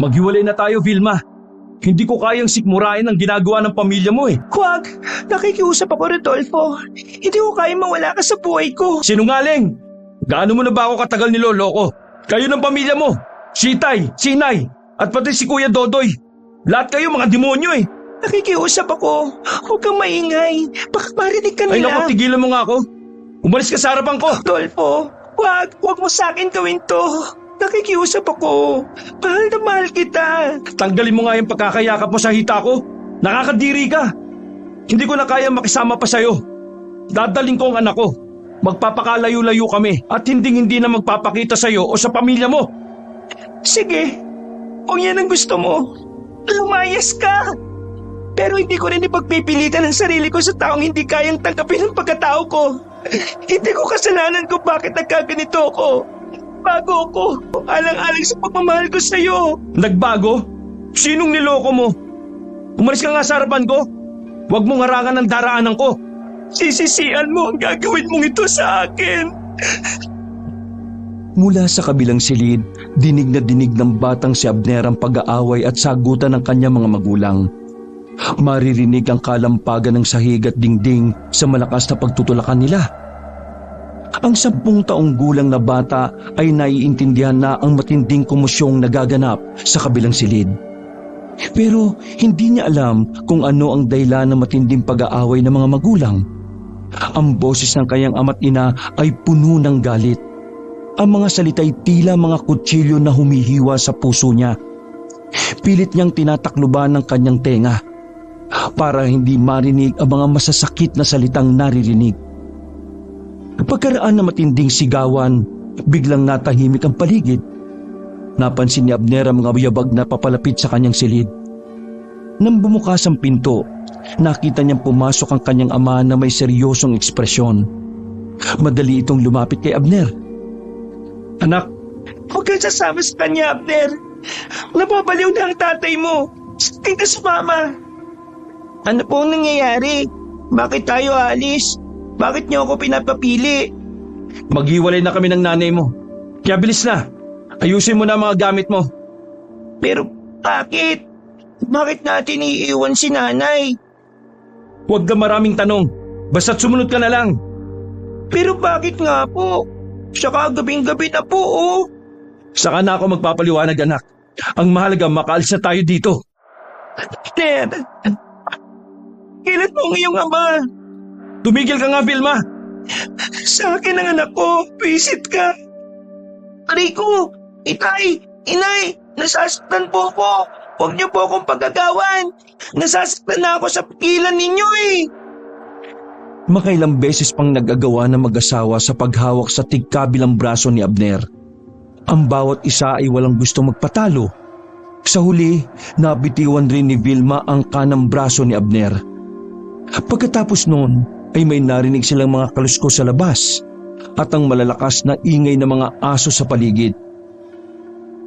Maghiwalay na tayo, Vilma. Hindi ko kayang sikmurain ang ginagawa ng pamilya mo eh. Huwag! Nakikiusap ako, Rodolfo. Hindi ko kayang mawala ka sa buhay ko. Sinungaling! Gaano mo na ba ako katagal niloloko? Kayo ng pamilya mo, si Itay, si Inay, at pati si Kuya Dodoy. Lahat kayo mga demonyo eh. Nakikiusap ako. Huwag kang maingay. Baka marinig ka nila. Ay naku, tigilan mo nga ako. Umalis ka sa harapan ko. Rodolfo, huwag mo sa akin gawin to. Nakikiusap ako. Mahal na mahal kita. Tanggalin mo nga yung pagkakayakap mo sa hita ko. Nakakadiri ka. Hindi ko na kaya makisama pa sa'yo. Dadaling ko ang anak ko. Magpapakalayo-layo kami at hindi na magpapakita sa'yo o sa pamilya mo. Sige, kung yan ang gusto mo, lumayas ka. Pero hindi ko rin ipagpipilitan ang sarili ko sa taong hindi kayang tanggapin ang pagkatao ko. Hindi ko kasalanan kung bakit nagkaganito ako. Bago ako, alang-alang sa pagmamahal ko sa'yo. Nagbago? Sinong niloko mo? Umalis ka nga sa harapan ko. Huwag mong harangan ng daraanan ko. Sisisian mo ang gagawin mong ito sa akin. Mula sa kabilang silid, dinig na dinig ng batang si Abner ang pag-aaway at sagutan ng kanyang mga magulang. Maririnig ang kalampagan ng sahig at dingding sa malakas na pagtutulakan nila. Ang 10 taong gulang na bata ay naiintindihan na ang matinding komosyong nagaganap sa kabilang silid. Pero hindi niya alam kung ano ang dahilan ng matinding pag-aaway ng mga magulang. Ang boses ng kanyang ama't ina ay puno ng galit. Ang mga salita'y tila mga kutsilyo na humihiwa sa puso niya. Pilit niyang tinatakluban ng kanyang tenga para hindi marinig ang mga masasakit na salitang naririnig. Pagkaraan na matinding sigawan, biglang natahimik ang paligid. Napansin ni Abner ang mga yabag na papalapit sa kanyang silid. Nang bumukas ang pinto, nakita niyang pumasok ang kanyang ama na may seryosong ekspresyon. Madali itong lumapit kay Abner. Anak, huwag kang sasama sa kanya, Abner. Napabaliw na ang tatay mo. Sakting ka sa mama. Ano pong nangyayari? Bakit tayo alis? Bakit niyo ako pinapapili? maghiwalay na kami ng nanay mo. Kaya bilis na. Ayusin mo na ang mga gamit mo. Pero bakit? Bakit natin iiwan si nanay? Huwag ka maraming tanong. Basta't sumunod ka na lang. Pero bakit nga po? Saka gabing-gabi na po, oh. Saka na ako magpapaliwanag, anak. Ang mahalaga, makaalis na tayo dito. Dad, kailan mo ang iyong ama? Tumigil ka nga, Vilma. Sa akin ang anak ko, visit ka. Rico, Itay, Inay, nasasaktan po ako. Huwag niyo po akong pagagawan. Nasasaktan na ako sa pigilan ninyo eh. Makailang beses pang nag-agawa ng mag-asawa sa paghawak sa tigkabilang braso ni Abner. Ang bawat isa ay walang gusto magpatalo. Sa huli, nabitiwan rin ni Vilma ang kanang braso ni Abner. Pagkatapos noon, ay may narinig silang mga kaluskos sa labas at ang malalakas na ingay ng mga aso sa paligid.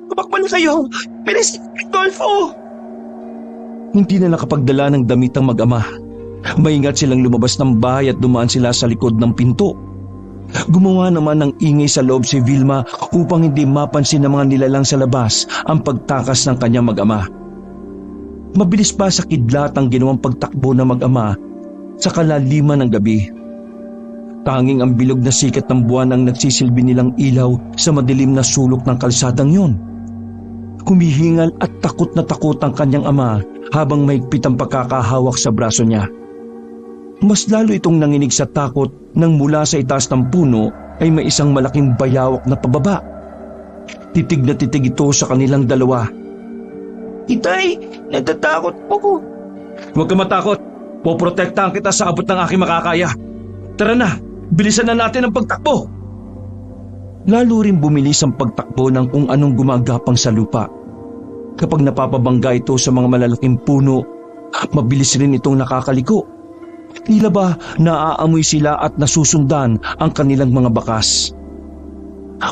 Tumakbo na kayo! Bilis, Rodolfo! Hindi na nakapagdala ng damit ang mag-ama. Maingat silang lumabas ng bahay at dumaan sila sa likod ng pinto. Gumawa naman ng ingay sa loob si Vilma upang hindi mapansin ng mga nilalang sa labas ang pagtakas ng kanyang mag-ama. Mabilis pa sa kidlat ang ginawang pagtakbo ng mag-ama sa kalaliman ng gabi. Tanging ang bilog na sikat ng buwan ang nagsisilbi nilang ilaw sa madilim na sulok ng kalsadang yon. Humihingal at takot na takot ang kanyang ama habang mahigpit ang pagkakahawak sa braso niya. Mas lalo itong nanginig sa takot nang mula sa itaas ng puno ay may isang malaking bayawak na pababa. Titig na titig ito sa kanilang dalawa. Itay, natatakot po. Huwag ka matakot. Poprotektahan kita sa abot ng aking makakaya. Tara na, bilisan na natin ang pagtakbo. Lalo rin bumilis ang pagtakbo ng kung anong gumagapang sa lupa. Kapag napapabangga ito sa mga malalaking puno, mabilis rin itong nakakaliko. Tila ba naaamoy sila at nasusundan ang kanilang mga bakas.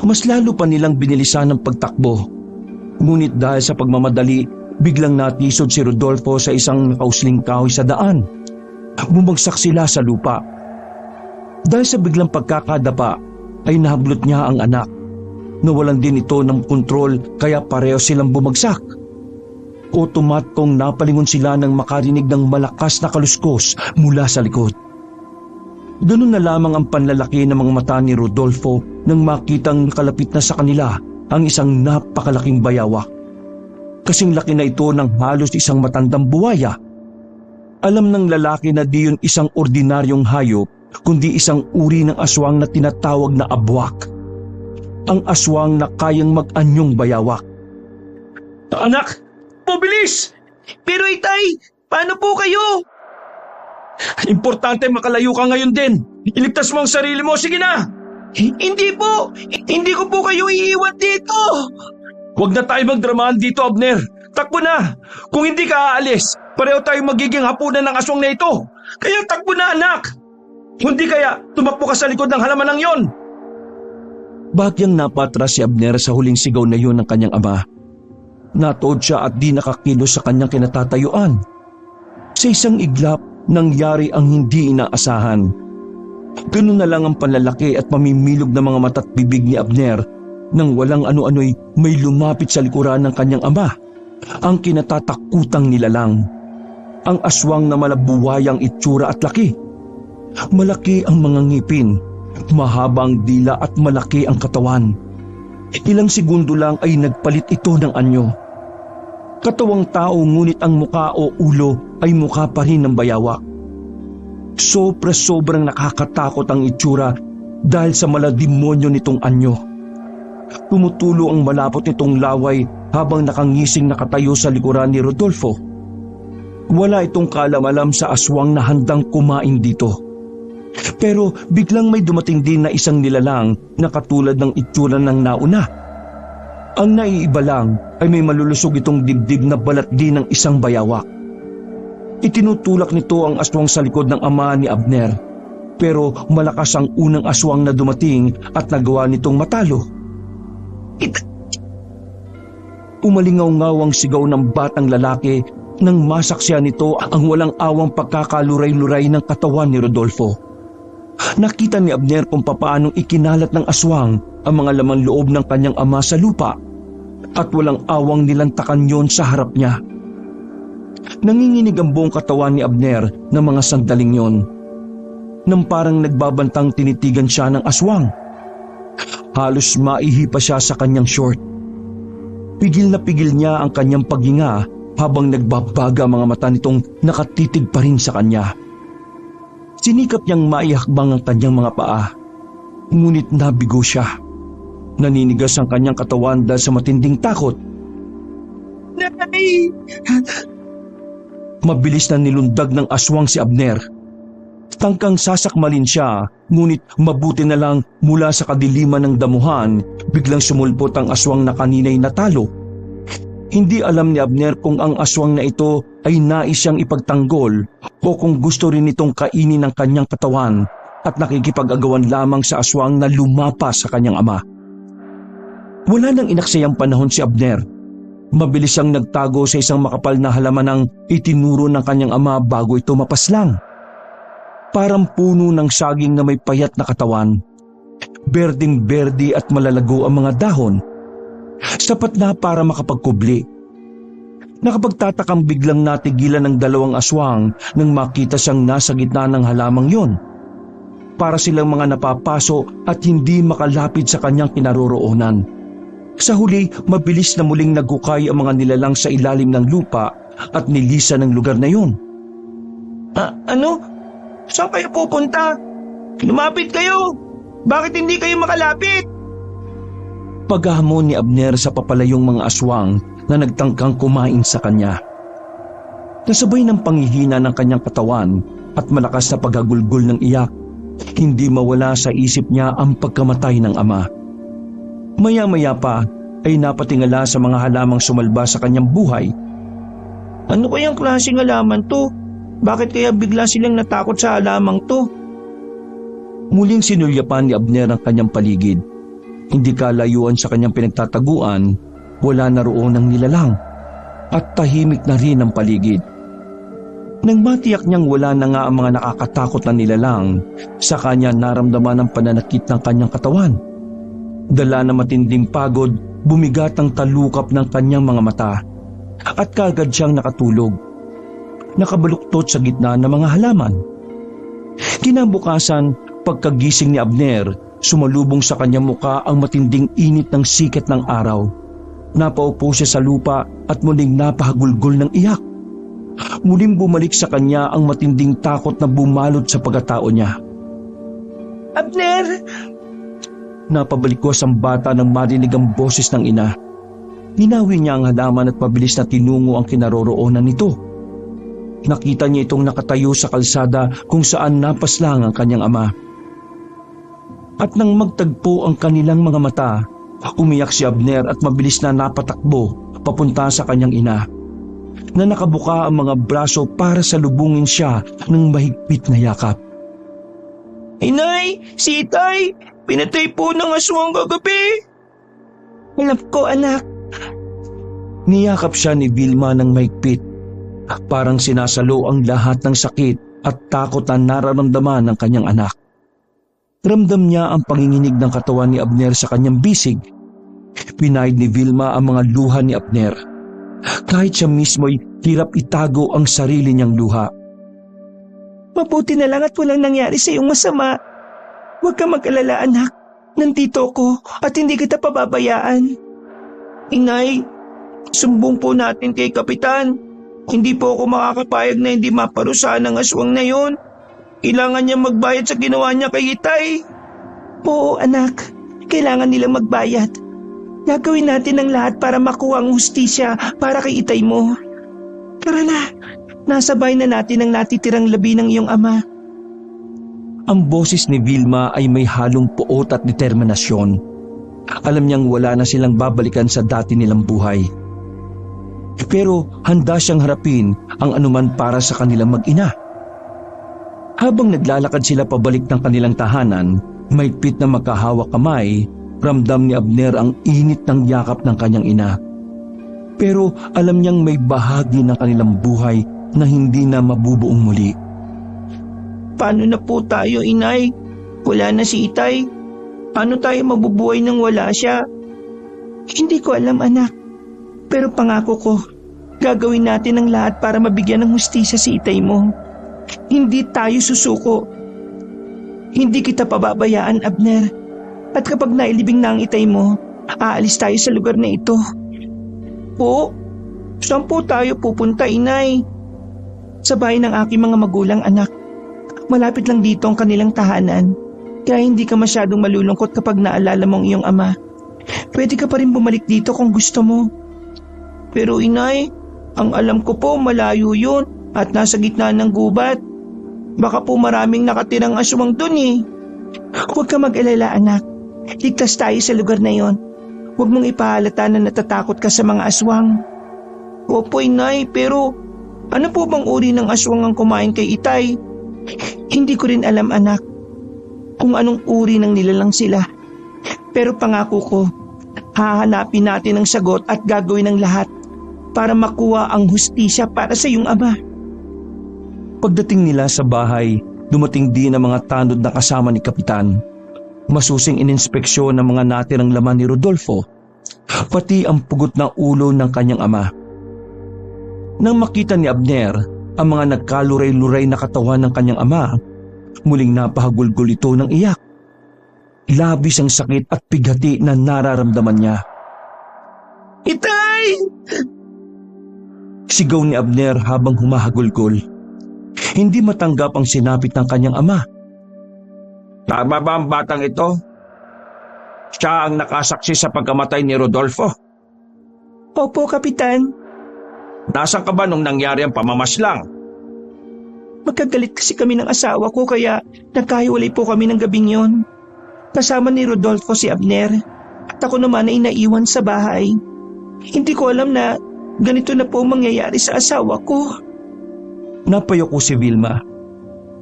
Mas lalo pa nilang binilisan ang pagtakbo. Ngunit dahil sa pagmamadali, biglang natisod si Rodolfo sa isang nakausling kahoy sa daan. Bumagsak sila sa lupa. Dahil sa biglang pagkakadapa, ay nahablot niya ang anak. Nawalan din ito ng kontrol kaya pareho silang bumagsak. Otomatikong napalingon sila nang makarinig ng malakas na kaluskos mula sa likod. Ganun na lamang ang panlalaki ng mga mata ni Rodolfo nang makitang nakalapit na sa kanila ang isang napakalaking bayawak. Kasing laki na ito ng halos isang matandang buwaya. Alam ng lalaki na di yun isang ordinaryong hayop, kundi isang uri ng aswang na tinatawag na abwak. Ang aswang na kayang mag-anyong bayawak. Anak! Mabilis! Pero itay, paano po kayo? Importante makalayo ka ngayon din. Iligtas mo ang sarili mo. Sige na! Hindi po! Hindi ko po kayo iiwan dito! Huwag na tayo magdramahan dito, Abner. Takbo na! Kung hindi ka aalis, pareho tayo magiging hapunan ng aswang na ito. Kaya takbo na, anak! Hindi kaya tumakbo ka sa likod ng halaman ng yon. Bagyang napatras si Abner sa huling sigaw na yun ng kanyang ama. Natood siya at di nakakilos sa kanyang kinatatayuan. Sa isang iglap, nangyari ang hindi inaasahan. Ganun na lang ang panlalaki at mamimilog na mga mata't bibig ni Abner nang walang ano-ano'y may lumapit sa likuran ng kanyang ama. Ang kinatatakutang nilalang. Ang aswang na malabuwayang itsura at laki. Malaki ang mga ngipin, mahabang dila at malaki ang katawan. Ilang segundo lang ay nagpalit ito ng anyo. Katawang tao ngunit ang muka o ulo ay muka pa rin ng bayawak. Sobrang nakakatakot ang itsura dahil sa malademonyo nitong anyo. Tumutulo ang malapot nitong laway habang nakangising nakatayo sa likuran ni Rodolfo. Wala itong kaalam-alam sa aswang na handang kumain dito. Pero biglang may dumating din na isang nilalang na katulad ng itsura ng nauna. Ang naiiba lang ay may malulusog itong dibdib na balat din ng isang bayawak. Itinutulak nito ang aswang sa likod ng ama ni Abner. Pero malakas ang unang aswang na dumating at nagawa nitong matalo. Umalingaw-ngaw ang sigaw ng batang lalaki nang masaksihan nito ang walang awang pagkakaluray-luray ng katawan ni Rodolfo. Nakita ni Abner kung papaanong ikinalat ng aswang ang mga lamang loob ng kanyang ama sa lupa at walang awang nilantakan yon sa harap niya. Nanginginig ang buong katawan ni Abner ng mga sandaling yon, nang parang nagbabantang tinitigan siya ng aswang. Halos maihipa siya sa kanyang short. Pigil na pigil niya ang kanyang paghinga habang nagbabaga mga mata nitong nakatitig pa rin sa kanya. Sinikap niyang maihakbang ang kanyang mga paa, ngunit nabigo siya. Naninigas ang kanyang katawan dahil sa matinding takot. Nay! Mabilis na nilundag ng aswang si Abner. Tangkang sasakmalin siya, ngunit mabuti na lang mula sa kadiliman ng damuhan, biglang sumulpot ang aswang na kanina'y natalo. Hindi alam ni Abner kung ang aswang na ito ay nais siyang ipagtanggol o kung gusto rin itong kainin ng kanyang katawan at nakikipag-agawan lamang sa aswang na lumapas sa kanyang ama. Wala nang inaksayang panahon si Abner. Mabilis siyang nagtago sa isang makapal na halaman ng itinuro ng kanyang ama bago ito mapaslang. Parang puno ng saging na may payat na katawan. Berding-berdi at malalago ang mga dahon. Sapat na para makapagkubli. Nakapagtatakang biglang natigilan ng dalawang aswang nang makita siyang nasa gitna ng halamang yon. Para silang mga napapaso at hindi makalapit sa kanyang kinaroroonan. Sa huli, mabilis na muling naghukay ang mga nilalang sa ilalim ng lupa at nilisan ng lugar na yun. Ano? Saan kayo pupunta? Lumapit kayo! Bakit hindi kayo makalapit? Paghahamon ni Abner sa papalayong mga aswang na nagtangkang kumain sa kanya. Nasabay ng panghihina ng kanyang katawan at malakas na paghagulgol ng iyak, hindi mawala sa isip niya ang pagkamatay ng ama. Maya-maya pa ay napatingala sa mga halamang sumalba sa kanyang buhay. Ano kayang klaseng halaman to? Bakit kaya bigla silang natakot sa halamang to? Muling sinulyapan ni Abner ang kanyang paligid. Hindi kalayuan sa kanyang pinagtataguan, wala na roon ang nilalang at tahimik na rin ang paligid. Nang matiyak niyang wala na nga ang mga nakakatakot na nilalang, sa kanya naramdaman ang pananakit ng kanyang katawan. Dala na matinding pagod, bumigat ang talukap ng kanyang mga mata. at kagad siyang nakatulog. Nakabaluktot sa gitna ng mga halaman. Kinabukasan, pagkagising ni Abner, sumalubong sa kanyang muka ang matinding init ng sikat ng araw. Napaupo siya sa lupa at muling napahagulgol ng iyak. Muling bumalik sa kanya ang matinding takot na bumalot sa pagkatao niya. Abner! Napabalikwas ang bata nang marinig ang boses ng ina. Hinawi niya ang halaman at mabilis na tinungo ang kinaroroonan nito. Nakita niya itong nakatayo sa kalsada kung saan napaslang ang kanyang ama. At nang magtagpo ang kanilang mga mata, umiyak si Abner at mabilis na napatakbo papunta sa kanyang ina, na nakabuka ang mga braso para salubungin siya ng mahigpit na yakap. Inay! Si Itay! Pinatay po ng aswang kagabi! Alam ko, anak. Niyakap siya ni Vilma ng mahigpit. Parang sinasalo ang lahat ng sakit at takot na nararamdaman ng kanyang anak. Ramdam niya ang panginginig ng katawan ni Abner sa kanyang bisig. Pinahid ni Vilma ang mga luha ni Abner. Kahit siya mismo'y hirap itago ang sarili niyang luha. Mabuti na lang at walang nangyari sa iyong masama. Huwag ka mag-alala, anak. Nandito ko at hindi kita pababayaan. Inay, sumbong po natin kay Kapitan. Hindi po ako makakapayag na hindi maparusahan ng aswang na yon. Kailangan niya magbayad sa ginawa niya kay Itay. Oo, anak. Kailangan nilang magbayad. Gagawin natin ang lahat para makuha ang hustisya para kay Itay mo. Tara na. Nasabay na natin ang natitirang labi ng iyong ama. Ang boses ni Vilma ay may halong puot at determinasyon. Alam niyang wala na silang babalikan sa dati nilang buhay. Pero handa siyang harapin ang anuman para sa kanilang mag-ina. Habang naglalakad sila pabalik ng kanilang tahanan, mahigpit na magkahawak kamay, ramdam ni Abner ang init ng yakap ng kanyang ina. Pero alam niyang may bahagi ng kanilang buhay na hindi na mabubuong muli. Paano na po tayo, Inay? Wala na si Itay. Paano tayo mabubuhay nang wala siya? Hindi ko alam, anak. Pero pangako ko, gagawin natin ang lahat para mabigyan ng hustisya si Itay mo. Hindi tayo susuko. Hindi kita pababayaan, Abner. At kapag nailibing na ang Itay mo, aalis tayo sa lugar na ito. Po, saan po tayo pupunta, Inay? Sa bahay ng aking mga magulang, anak. Malapit lang dito ang kanilang tahanan. Kaya hindi ka masyadong malulungkot kapag naalala mo ang iyong ama. Pwede ka pa rin bumalik dito kung gusto mo. Pero Inay, ang alam ko po malayo yun at nasa gitna ng gubat. Baka po maraming nakatirang aswang dun eh. Huwag ka mag-alala, anak. Ligtas tayo sa lugar na yon. Huwag mong ipahalata na natatakot ka sa mga aswang. Opo, Inay, pero ano po bang uri ng aswang ang kumain kay Itay? Hindi ko rin alam, anak, kung anong uri ng nilalang sila. Pero pangako ko, hahanapin natin ang sagot at gagawin ang lahat para makuha ang hustisya para sa iyong ama. Pagdating nila sa bahay, dumating din ang mga tanod na kasama ni Kapitan. Masusing ininspeksyon ng mga natirang laman ni Rodolfo, pati ang pugot na ulo ng kanyang ama. Nang makita ni Abner ang mga nagkaluray-luray na katawan ng kanyang ama, muling napahagulgol ito ng iyak. Labis ang sakit at pighati na nararamdaman niya. Itay! Sigaw ni Abner habang humahagulgol. Hindi matanggap ang sinapit ng kanyang ama. Tama ba ang batang ito? Siya ang nakasaksi sa pagkamatay ni Rodolfo. Opo, Kapitan. Nasaan ka ba nung nangyari ang pamamaslang? Magkagalit kasi kami ng asawa ko kaya nagkahiwalay po kami ng gabing yon. Kasama ni Rodolfo si Abner at ako naman ay naiwan sa bahay. Hindi ko alam na ganito na po mangyayari sa asawa ko. Napayoko si Vilma.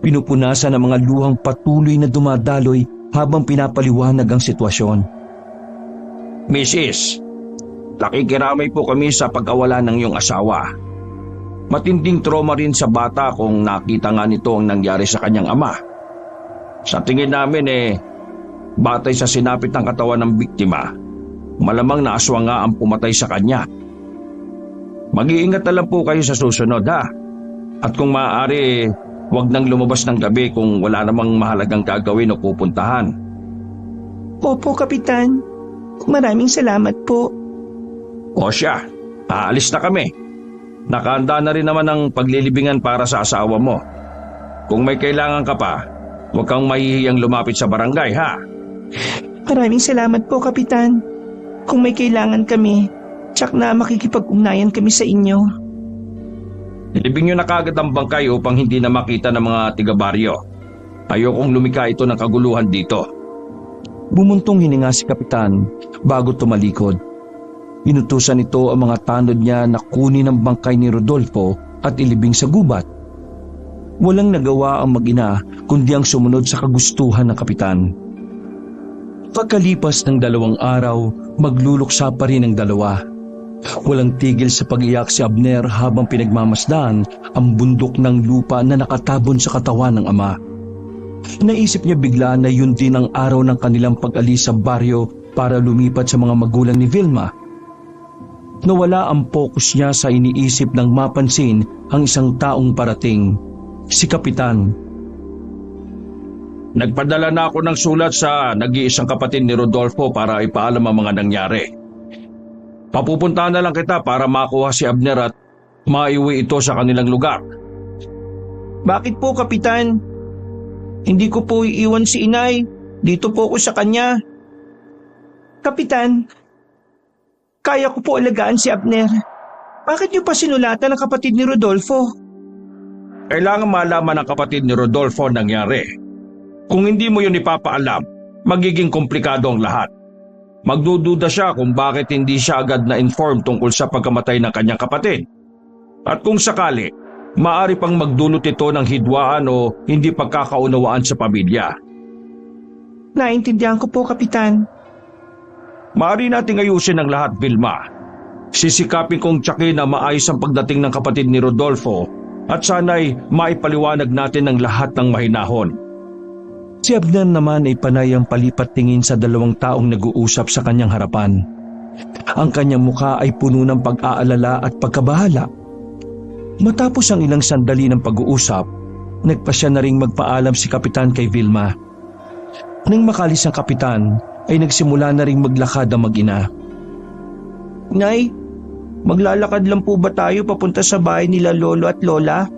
Pinupunasan ang mga luhang patuloy na dumadaloy habang pinapaliwanag ang sitwasyon. Mrs., nakikiramay po kami sa pagkawala ng iyong asawa. Matinding trauma rin sa bata kung nakita nga nito ang nangyari sa kanyang ama. Sa tingin namin batay sa sinapit ng katawan ng biktima, malamang na aswang nga ang pumatay sa kanya. Mag-iingat na lang po kayo sa susunod ha. At kung maaari, huwag nang lumabas ng gabi kung wala namang mahalagang gagawin o pupuntahan. Opo, Kapitan. Maraming salamat po. O siya, aalis na kami. Nakahanda na rin naman ang paglilibingan para sa asawa mo. Kung may kailangan ka pa, huwag kang mahihiyang lumapit sa barangay ha. Maraming salamat po, Kapitan. Kung may kailangan kami, tsak na makikipag-ugnayan kami sa inyo. Ilibing nyo na kagad ang bangkay upang hindi na makita ng mga tiga-baryo. Ayokong lumika ito ng kaguluhan dito. Bumuntong hininga si Kapitan bago tumalikod. Inutusan ito ang mga tanod niya na kunin ang bangkay ni Rodolfo at ilibing sa gubat. Walang nagawa ang mag-ina kundi ang sumunod sa kagustuhan ng Kapitan. Pagkalipas ng 2 araw, magluluksa pa rin ang dalawa. Walang tigil sa pag-iyak si Abner habang pinagmamasdan ang bundok ng lupa na nakatabon sa katawan ng ama. Naisip niya bigla na yun din ang araw ng kanilang pag-alis sa baryo para lumipat sa mga magulang ni Vilma. Nawala ang focus niya sa iniisip nang mapansin ang isang taong parating, si Kapitan. Nagpadala na ako ng sulat sa nag-iisang kapatid ni Rodolfo para ipaalam ang mga nangyari. Papupuntahan na lang kita para makuha si Abner at maiuwi ito sa kanilang lugar. Bakit po, Kapitan? Hindi ko po iiwan si inay. Dito po ako sa kanya. Kapitan, kaya ko po alagaan si Abner. Bakit niyo pa sinulatan ang kapatid ni Rodolfo? Kailangan malaman ng kapatid ni Rodolfo ang nangyari. Kung hindi mo yun ipapaalam, magiging komplikado ang lahat. Magdududa siya kung bakit hindi siya agad na-inform tungkol sa pagkamatay ng kanyang kapatid. At kung sakali, maaari pang magdulot ito ng hidwaan o hindi pagkakaunawaan sa pamilya. Naintindihan ko po, Kapitan. Maaari nating ayusin ang lahat, Vilma. Sisikapin kong tiyakin na maayos ang pagdating ng kapatid ni Rodolfo at sana'y maipaliwanag natin ang lahat ng mahinahon. Si Abner naman ay panay ang palipat tingin sa 2 taong nag-uusap sa kanyang harapan. Ang kanyang muka ay puno ng pag-aalala at pagkabahala. Matapos ang ilang sandali ng pag-uusap, nagpasya na ring magpaalam si Kapitan kay Vilma. Nang makalis ang Kapitan, ay nagsimula na ring maglakad ang mag-ina. Nay, maglalakad lang po ba tayo papunta sa bahay nila Lolo at Lola?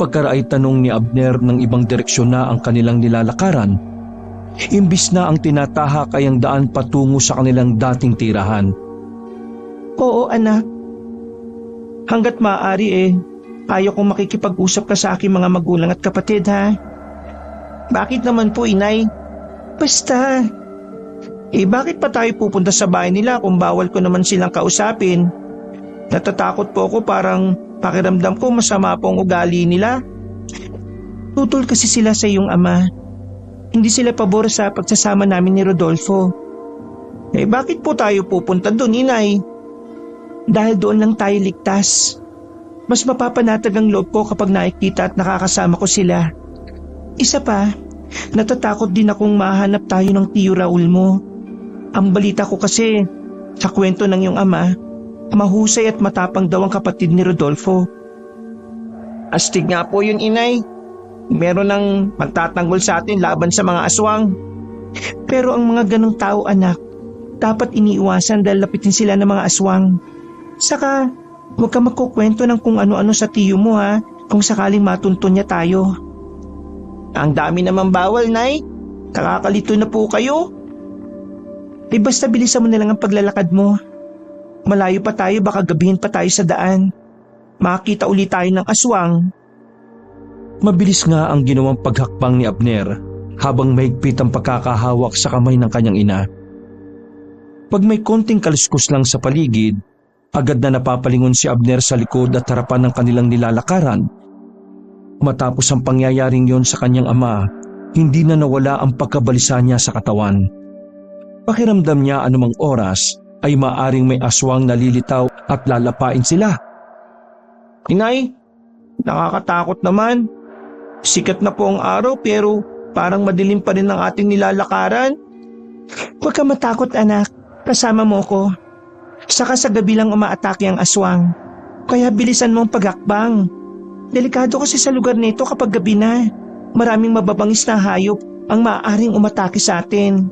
Pagkaraay tanong ni Abner ng ibang direksyon na ang kanilang nilalakaran, imbis na ang tinatahak ay ang daan patungo sa kanilang dating tirahan. Oo, anak. Hanggat maaari ayaw kong makikipag-usap ka sa aking mga magulang at kapatid, ha? Bakit naman po, inay? Basta. Bakit pa tayo pupunta sa bahay nila kung bawal ko naman silang kausapin? Natatakot po ako, parang pakiramdam ko masama po ang ugali nila. Tutol kasi sila sa iyong ama. Hindi sila pabor sa pagsasama namin ni Rodolfo. Bakit po tayo pupunta doon, inay? Dahil doon lang tayo ligtas. Mas mapapanatag ang loob ko kapag nakikita at nakakasama ko sila. Isa pa, natatakot din akong mahanap tayo ng tiyo Raul mo. Ang balita ko kasi, sa kwento ng iyong ama, mahusay at matapang daw ang kapatid ni Rodolfo. Astig nga po yun, inay. Meron ng magtatanggol sa atin laban sa mga aswang. Pero ang mga ganong tao, anak, dapat iniiwasan dahil lapitin sila ng mga aswang. Saka, huwag ka magkukwento ng kung ano-ano sa tiyo mo, ha, kung sakaling matuntun niya tayo. Ang dami naman bawal, nay. Nakakalito na po kayo. Basta bilisan mo na lang ang paglalakad mo. Malayo pa tayo, baka gabihin pa tayo sa daan. Makakita ulit tayo ng aswang. Mabilis nga ang ginawang paghakbang ni Abner habang mahigpit ang pagkakahawak sa kamay ng kanyang ina. Pag may konting kaluskos lang sa paligid, agad na napapalingon si Abner sa likod at harapan ng kanilang nilalakaran. Matapos ang pangyayaring yon sa kanyang ama, hindi na nawala ang pagkabalisa niya sa katawan. Pakiramdam niya anumang oras ay maaring may aswang nalilitaw at lalapain sila. Inay, nakakatakot naman. Sikat na po ang araw pero parang madilim pa rin ang ating nilalakaran. Huwag ka matakot, anak. Kasama mo ko. Saka sa gabi lang umaatake ang aswang. Kaya bilisan mong paghakbang. Delikado kasi sa lugar nito kapag gabi na. Maraming mababangis na hayop ang maaaring umatake sa atin.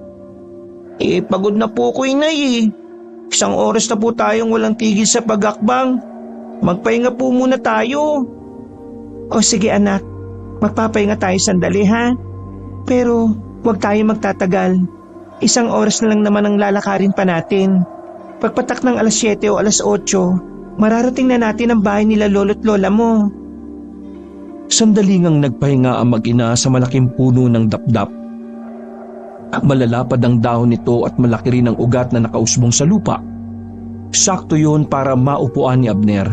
Pagod na po ko, Inay. Isang oras na po tayong walang tigil sa paghakbang. Magpahinga po muna tayo. O sige anak, magpapahinga tayo sandali ha. Pero huwag tayo magtatagal. Isang oras na lang naman ang lalakarin pa natin. Pagpatak ng alas 7 o alas 8, mararating na natin ang bahay nila lolo't lola mo. Sandali ngang nagpahinga ang mag-ina sa malaking puno ng dapdap. Malalapad ang dahon nito at malaki rin ang ugat na nakausbong sa lupa. Sakto yun para maupuan ni Abner.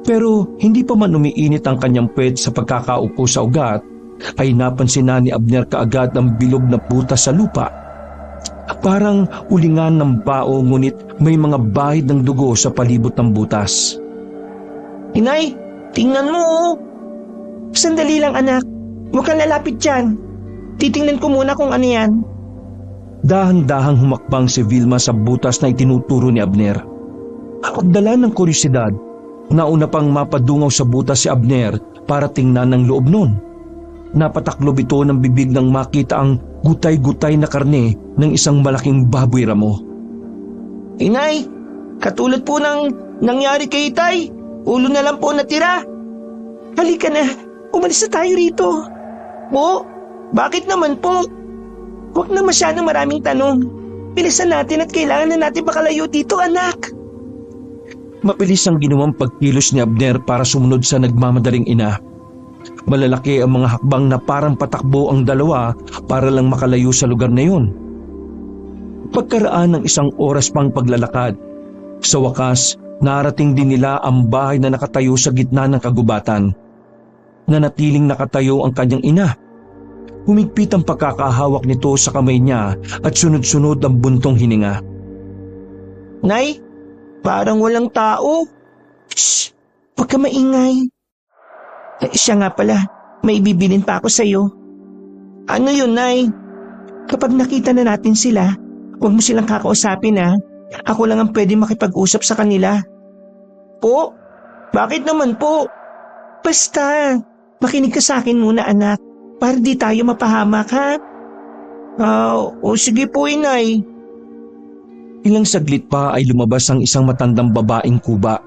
Pero hindi pa man umiinit ang kanyang puwet sa pagkakaupo sa ugat, ay napansin na ni Abner kaagad ang bilog na butas sa lupa. Parang ulingan ng bao ngunit may mga bahid ng dugo sa palibot ng butas. Inay, tingnan mo oh. Sandali lang anak, huwag kang lalapit dyan. Titingnan ko muna kung ano yan. Dahan-dahang humakbang si Vilma sa butas na itinuturo ni Abner. Pagdala ng kuryosidad, nauna pang mapadungaw sa butas si Abner para tingnan ang loob nun. Napataklob ito ng bibig nang makita ang gutay-gutay na karne ng isang malaking baboy ramo. Inay, katulad po ng nangyari kay Itay, ulo na lang po natira. Halika na, umalis na tayo rito. Po, bakit naman po? Huwag na masyadong maraming tanong. Bilisan natin at kailangan na natin makalayo dito, anak. Mabilis ang ginawang pagkilos ni Abner para sumunod sa nagmamadaling ina. Malalaki ang mga hakbang na parang patakbo ang dalawa para lang makalayo sa lugar na yun. Pagkaraan ng isang oras pang paglalakad, sa wakas narating din nila ang bahay na nakatayo sa gitna ng kagubatan. Nanatiling nakatayo ang kanyang ina. Humigpit ang pagkakahawak nito sa kamay niya at sunod-sunod ang buntong hininga. Nay, parang walang tao. Shh! Huwag ka maingay. Siya nga pala, may bibilin pa ako sa'yo. Ano yun, Nay? Kapag nakita na natin sila, huwag mo silang kakausapin ha. Ako lang ang pwede makipag-usap sa kanila. Po? Bakit naman po? Basta, makinig ka sa akin muna anak. Para di tayo mapahamak ha? O sige po inay. Ilang saglit pa ay lumabas ang isang matandang babaeng kuba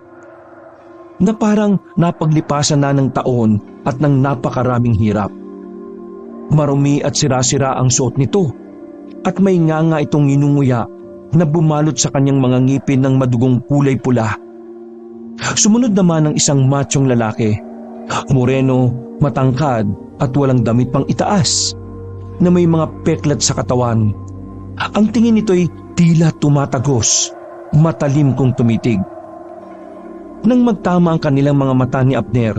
na parang napaglipasan na ng taon at ng napakaraming hirap. Marumi at sira-sira ang suot nito at may nganga itong inunguya na bumalot sa kanyang mga ngipin ng madugong kulay pula. Sumunod naman ang isang machong lalaki, moreno, matangkad at walang damit pang itaas, na may mga peklat sa katawan. Ang tingin nito'y tila tumatagos, matalim kung tumitig. Nang magtama ang kanilang mga mata ni Abner,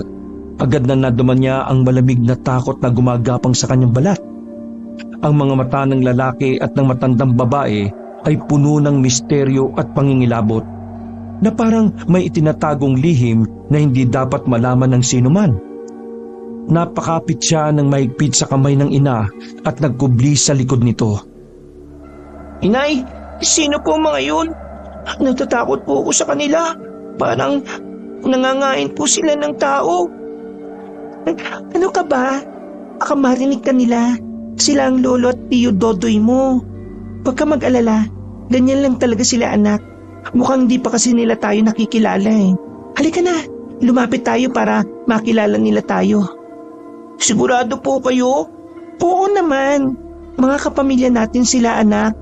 agad na naduman niya ang malamig na takot na gumagapang sa kanyang balat. Ang mga mata ng lalaki at ng matandang babae ay puno ng misteryo at pangingilabot, na parang may itinatagong lihim na hindi dapat malaman ng sinuman. Napakapit siya ng mahigpit sa kamay ng ina at nagkubli sa likod nito. Inay, sino po mga yun? Natatakot po ako sa kanila. Parang nangangain po sila ng tao. Ano ka ba? Baka marinig ka nila. Sila ang lolo at tiyo Dodoy mo. Huwag ka mag-alala. Ganyan lang talaga sila anak. Mukhang di pa kasi nila tayo nakikilala eh. Halika na, lumapit tayo para makilala nila tayo. Sigurado po kayo? Oo naman. Mga kapamilya natin sila anak.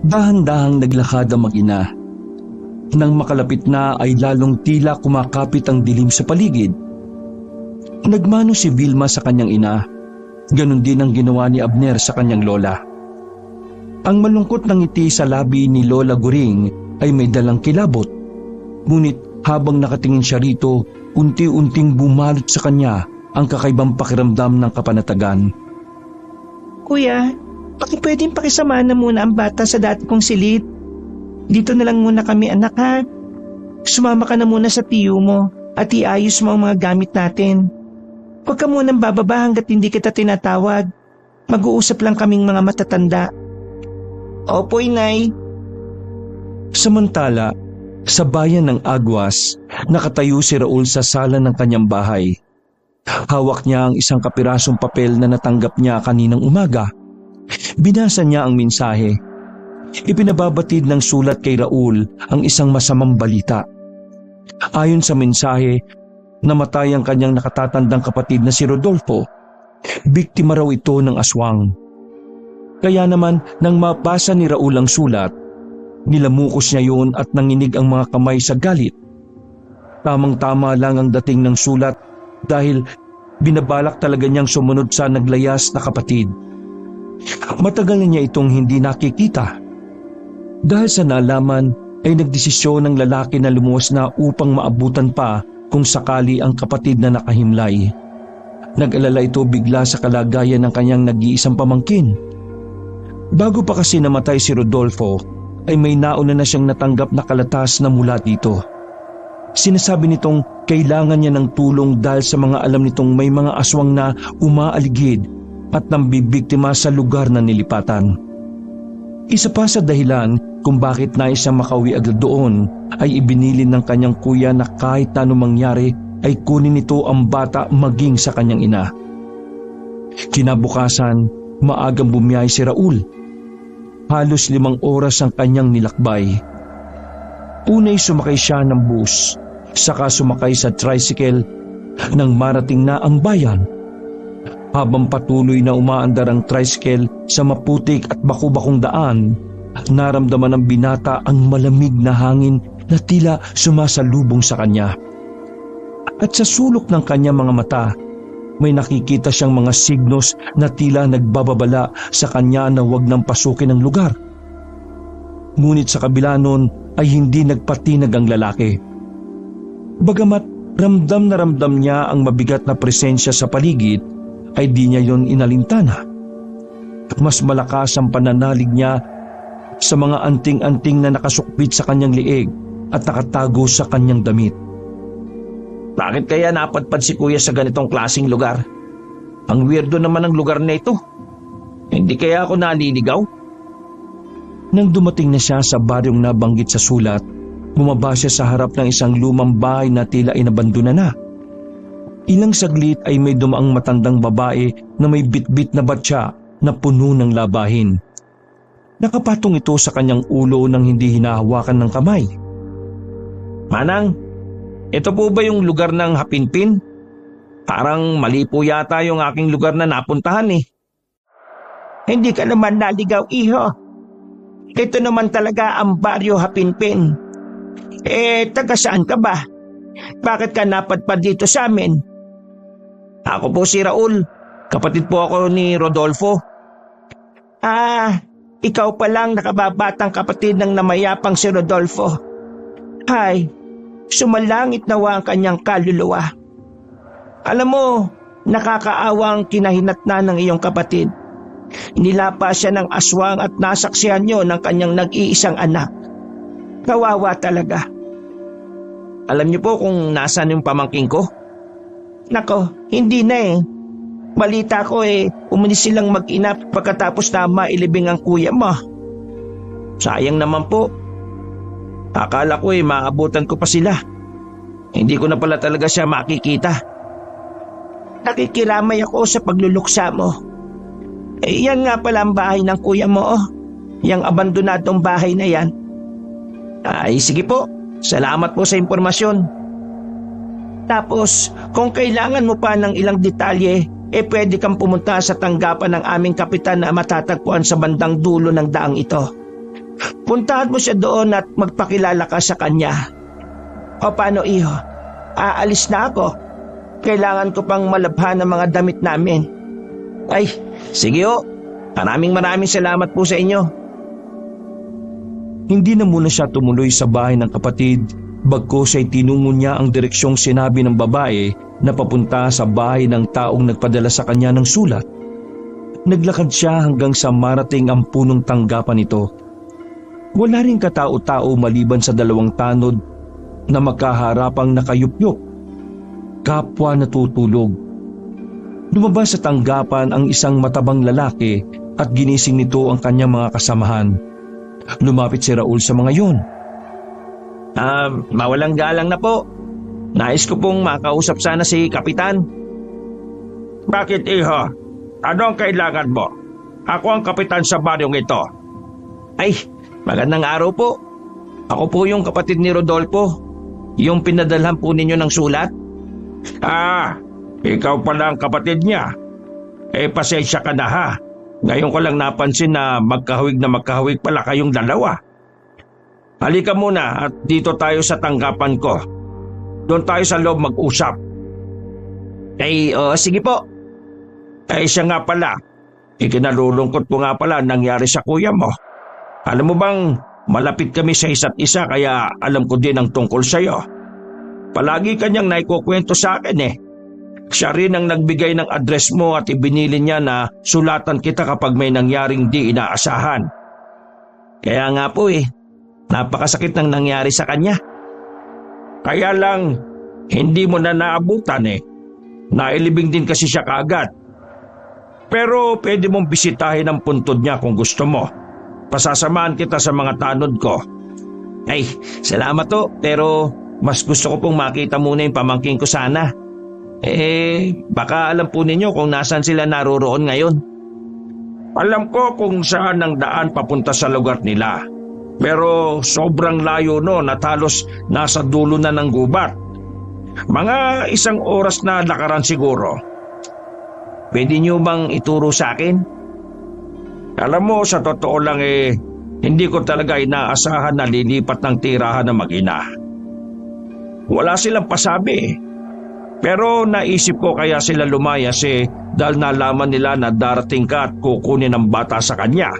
Dahan-dahang naglakad ang mag-ina. Nang makalapit na ay lalong tila kumakapit ang dilim sa paligid. Nagmano si Vilma sa kanyang ina. Ganon din ang ginawa ni Abner sa kanyang lola. Ang malungkot ng ngiti sa labi ni Lola Guring ay may dalang kilabot. Ngunit habang nakatingin siya rito, unti-unting bumalot sa kanya ang kakaibang pakiramdam ng kapanatagan. Kuya, pwedeng pakisamahan na muna ang bata sa dati kong silid. Dito na lang muna kami anak ha. Sumama ka na muna sa tiyo mo at iayos mo ang mga gamit natin. Huwag ka munang bababa hanggat hindi kita tinatawag. Mag-uusap lang kaming mga matatanda. Opo, inay. Samantala, sa bayan ng Aguas, nakatayo si Raul sa sala ng kanyang bahay. Hawak niya ang isang kapirasong papel na natanggap niya kaninang umaga. Binasa niya ang mensahe. Ipinababatid ng sulat kay Raul ang isang masamang balita. Ayon sa mensahe, namatay ang kanyang nakatatandang kapatid na si Rodolfo. Biktima raw ito ng aswang. Kaya naman, nang mabasa ni Raul ang sulat, nilamukos niya yun at nanginig ang mga kamay sa galit. Tamang-tama lang ang dating ng sulat dahil binabalak talaga niyang sumunod sa naglayas na kapatid. Matagal na niya itong hindi nakikita. Dahil sa nalaman ay nagdesisyon ng lalaki na lumuwas na upang maabutan pa kung sakali ang kapatid na nakahimlay. Nag-alala ito bigla sa kalagayan ng kanyang nag-iisang pamangkin. Bago pa kasi namatay si Rodolfo, ay may nauna na siyang natanggap na kalatas na mula dito. Sinasabi nitong kailangan niya ng tulong dahil sa mga alam nitong may mga aswang na umaaligid at nambibiktima sa lugar na nilipatan. Isa pa sa dahilan kung bakit nais siyang makauwi agad doon ay ibinilin ng kanyang kuya na kahit na anong mangyari ay kunin nito ang bata maging sa kanyang ina. Kinabukasan, maagang bumiyahe si Raul. Halos 5 oras ang kanyang nilakbay. Unay sumakay siya ng bus, saka sumakay sa tricycle nang marating na ang bayan. Habang patuloy na umaandar ang tricycle sa maputik at baku-bakong daan, naramdaman ng binata ang malamig na hangin na tila sumasalubong sa kanya. At sa sulok ng kanyang mga mata, may nakikita siyang mga signos na tila nagbababala sa kanya na huwag nang pasukin ang lugar. Ngunit sa kabila nun ay hindi nagpatinag ang lalaki. Bagamat ramdam na ramdam niya ang mabigat na presensya sa paligid, ay di niya yon inalintana. Mas malakas ang pananalig niya sa mga anting-anting na nakasukbit sa kanyang liig at nakatago sa kanyang damit. Bakit kaya napadpad si kuya sa ganitong klaseng lugar? Ang weirdo naman ng lugar na ito. Hindi kaya ako naliligaw? Nang dumating na siya sa baryong nabanggit sa sulat, bumaba siya sa harap ng isang lumang bahay na tila inabandona na. Ilang saglit ay may dumaang matandang babae na may bitbit na batya na puno ng labahin. Nakapatong ito sa kanyang ulo nang hindi hinahawakan ng kamay. Manang, ito po ba yung lugar ng Hapinpin? Parang mali po yata yung aking lugar na napuntahan eh. Hindi ka naman naligaw, iho. Ito naman talaga ang baryo Hapinpin. Taga saan ka ba? Bakit ka napadpad dito sa amin? Ako po si Raul. Kapatid po ako ni Rodolfo. Ikaw pa lang nakababatang kapatid ng namayapang si Rodolfo. Hay, sumalangit nawa ang kanyang kaluluwa. Alam mo, nakakaawang kinahinatnan ng iyong kapatid. Nilapa siya ng aswang at nasaksihan niyo ng kanyang nag-iisang anak. Kawawa talaga. Alam niyo po kung nasaan yung pamangking ko? Nako, hindi na eh. Balita ko umalis silang mag-ina pagkatapos na mailibing ang kuya mo. Sayang naman po. Akala ko maabutan ko pa sila. Hindi ko na pala talaga siya makikita. Nakikiramay ako sa pagluluksa mo. Yan nga pala ang bahay ng kuya mo. Yang abandonadong bahay na yan. Ay sige po, salamat po sa impormasyon. Tapos kung kailangan mo pa ng ilang detalye, pwede kang pumunta sa tanggapan ng aming kapitan na matatagpuan sa bandang dulo ng daang ito. Puntahan mo siya doon at magpakilala ka sa kanya. O paano iho? Aalis na ako. Kailangan ko pang malabhan ang mga damit namin. Ay, sige ho. Maraming salamat po sa inyo. Hindi na muna siya tumuloy sa bahay ng kapatid, bagkus ay tinungo niya ang direksyong sinabi ng babae na papunta sa bahay ng taong nagpadala sa kanya ng sulat. Naglakad siya hanggang sa marating ang punong tanggapan ito. Wala ring katao-tao maliban sa 2 tanod na magkaharapang nakayupyup. Kapwa natutulog. Lumabas sa tanggapan ang isang matabang lalaki at ginising nito ang kanyang mga kasamahan. Lumapit si Raul sa mga yon. Mawalang galang na po. Nais ko pong makausap sana si Kapitan. Bakit iho? Ano ang kailangan mo? Ako ang kapitan sa baryong ito. Ay, magandang araw po. Ako po yung kapatid ni Rodolfo. Yung pinadalhan po ninyo ng sulat. Ikaw pala ang kapatid niya. Pasensya ka na ha. Ngayon ko lang napansin na magkahawig pala kayong dalawa. Halika muna at dito tayo sa tanggapan ko. Doon tayo sa loob mag-usap. Sige po. Siya nga pala. Ikinalulungkot ko nga pala nangyari sa kuya mo. Alam mo bang malapit kami sa isa't isa kaya alam ko din ang tungkol sa'yo. Palagi kanyang naikukwento sa akin Siya rin ang nagbigay ng address mo at ibinili niya na sulatan kita kapag may nangyaring di inaasahan. Kaya nga po napakasakit ng nangyari sa kanya. Kaya lang, hindi mo na naabutan Nailibing din kasi siya kaagad. Pero pwede mong bisitahin ang puntod niya kung gusto mo. Pasasamahan kita sa mga tanod ko. Ay, salamat to, pero mas gusto ko pong makita muna yung pamangkin ko sana. Baka alam po ninyo kung nasan sila naroroon ngayon. Alam ko kung saan ang daan papunta sa lugar nila. Pero sobrang layo at halos nasa dulo na ng gubat. Mga 1 oras na lakaran siguro. Pwede niyo bang ituro sa akin? Alam mo, sa totoo lang hindi ko talaga inaasahan na lilipat ng tirahan ng mag-ina. Wala silang pasabi. Pero naisip ko kaya sila lumayas dahil nalaman nila na darating ka at kukunin ang bata sa kanya.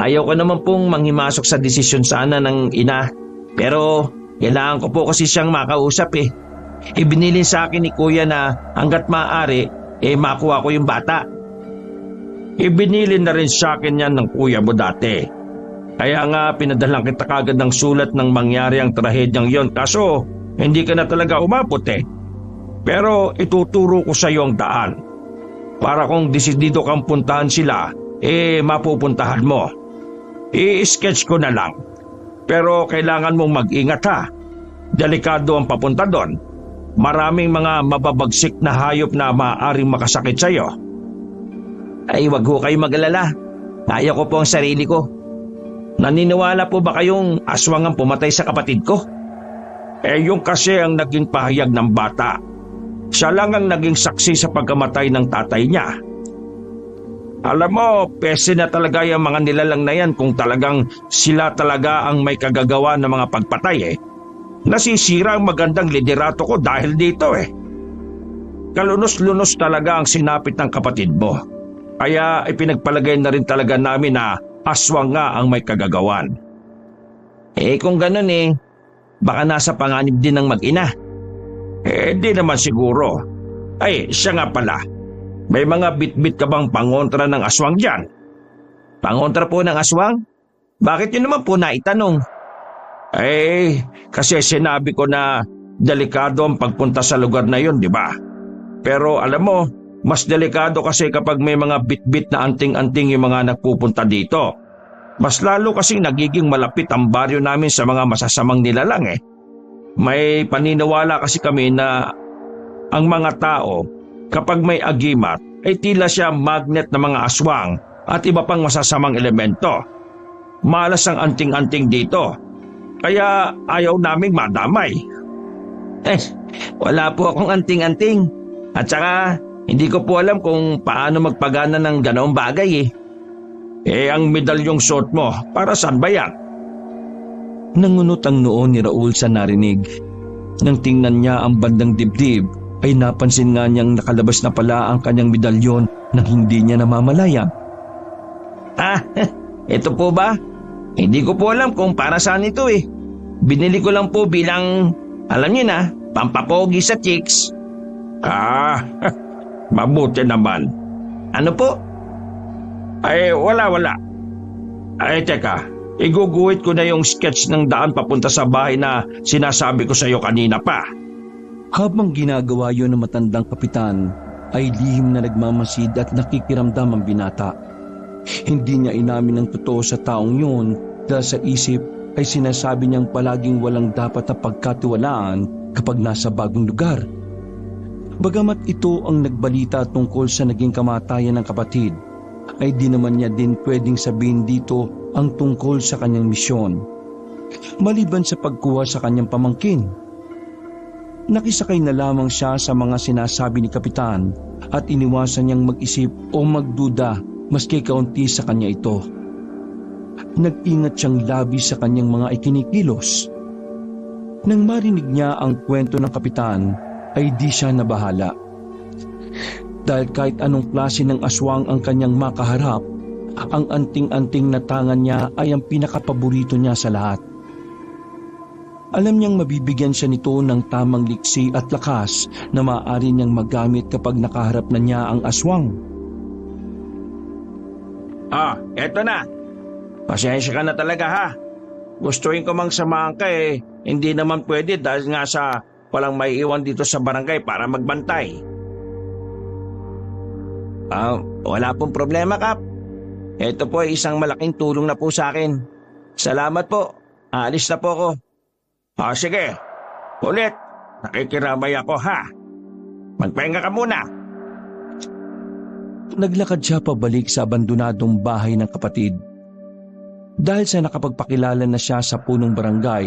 Ayaw ko naman pong manghimasok sa desisyon sana ng ina. Pero kailangan ko po kasi siyang makausap Ibinilin sa akin ni Kuya na hanggat maaari makuha ko yung bata. Ibinilin na rin sa akin yan ng kuya mo dati. Kaya nga pinadalang kita kagad ng sulat ng mangyari ang trahedyang yon. Kaso hindi ka na talaga umabot Pero ituturo ko sa iyo ang daan. Para kung desidido kang puntahan sila, mapupuntahan mo. I-sketch ko na lang. Pero kailangan mong mag-ingat ha. Delikado ang papunta doon. Maraming mga mababagsik na hayop na maaaring makasakit sa iyo. Ay, wag ho kayo mag-alala. Kaya ko po ang sarili ko. Naniniwala po ba kayong aswang ang pumatay sa kapatid ko? Yung kasi ang naging pahayag ng bata. Siya lang ang naging saksi sa pagkamatay ng tatay niya. Alam mo, pese na talaga yung mga nilalang na yan kung talagang sila talaga ang may kagagawa ng mga pagpatay Nasisira ang magandang liderato ko dahil dito Kalunos-lunos talaga ang sinapit ng kapatid mo. Kaya ipinagpalagay na rin talaga namin na aswang nga ang may kagagawan. Kung ganun baka nasa panganib din ng mag-ina. Di naman siguro. Siya nga pala. May mga bit-bit ka bang pangontra ng aswang dyan? Pangontra po ng aswang? Bakit yun naman po naitanong? Kasi sinabi ko na delikado ang pagpunta sa lugar na yun, di ba? Pero alam mo, mas delikado kasi kapag may mga bit-bit na anting-anting yung mga nagpupunta dito. Mas lalo kasi nagiging malapit ang baryo namin sa mga masasamang nilalang May paniniwala kasi kami na ang mga tao, kapag may agimat, tila siya magnet ng mga aswang at iba pang masasamang elemento. Malas ang anting-anting dito. Kaya ayaw naming madamay. Wala po akong anting-anting. At saka, hindi ko po alam kung paano magpagana ng ganoong bagay Ang medalyong suot mo, para saan ba yan? Nangunot ang noo ni Raul sa narinig. Nang tingnan niya ang bandang dibdib, ay napansin nga niyang nakalabas na pala ang kanyang medalyon nang hindi niya namamalayan. Ito po ba? Hindi ko po alam kung para saan ito Binili ko lang po bilang, alam niyo na, pampapogi sa chicks. Mabuti naman. Ano po? Wala. Teka, iguguhit ko na yung sketch ng daan papunta sa bahay na sinasabi ko sa iyo kanina pa. Habang ginagawa yun ng matandang kapitan, ay lihim na nagmamasid at nakikiramdam ang binata. Hindi niya inamin ang totoo sa taong yun dahil sa isip ay sinasabi niyang palaging walang dapat na pagkatiwalaan kapag nasa bagong lugar. Bagamat ito ang nagbalita tungkol sa naging kamatayan ng kapatid, ay di naman niya din pwedeng sabihin dito ang tungkol sa kanyang misyon. Maliban sa pagkuha sa kanyang pamangkin. Nakisakay na lamang siya sa mga sinasabi ni Kapitan at iniwasan niyang mag-isip o magduda maski kaunti sa kanya ito. Nag-ingat siyang labis sa kanyang mga ikinikilos. Nang marinig niya ang kwento ng Kapitan, ay di siya nabahala. Dahil kahit anong klase ng aswang ang kanyang makaharap, ang anting-anting na tangan niya ay ang pinakapaborito niya sa lahat. Alam niyang mabibigyan siya nito ng tamang liksi at lakas na maaari niyang magamit kapag nakaharap na niya ang aswang. Eto na. Pasensya ka na talaga ha. Gustuin ko mang samahan ka hindi naman pwede dahil nga sa walang may iwan dito sa barangay para magbantay. Wala pong problema, Kap. Ito po ay isang malaking tulong na po sa akin. Salamat po. Aalis na po ako. Sige. Ulit. Nakikiramay ako ha. Magpahinga ka muna. Naglakad siya pabalik sa abandonadong bahay ng kapatid. Dahil sa nakapagpakilala na siya sa punong barangay,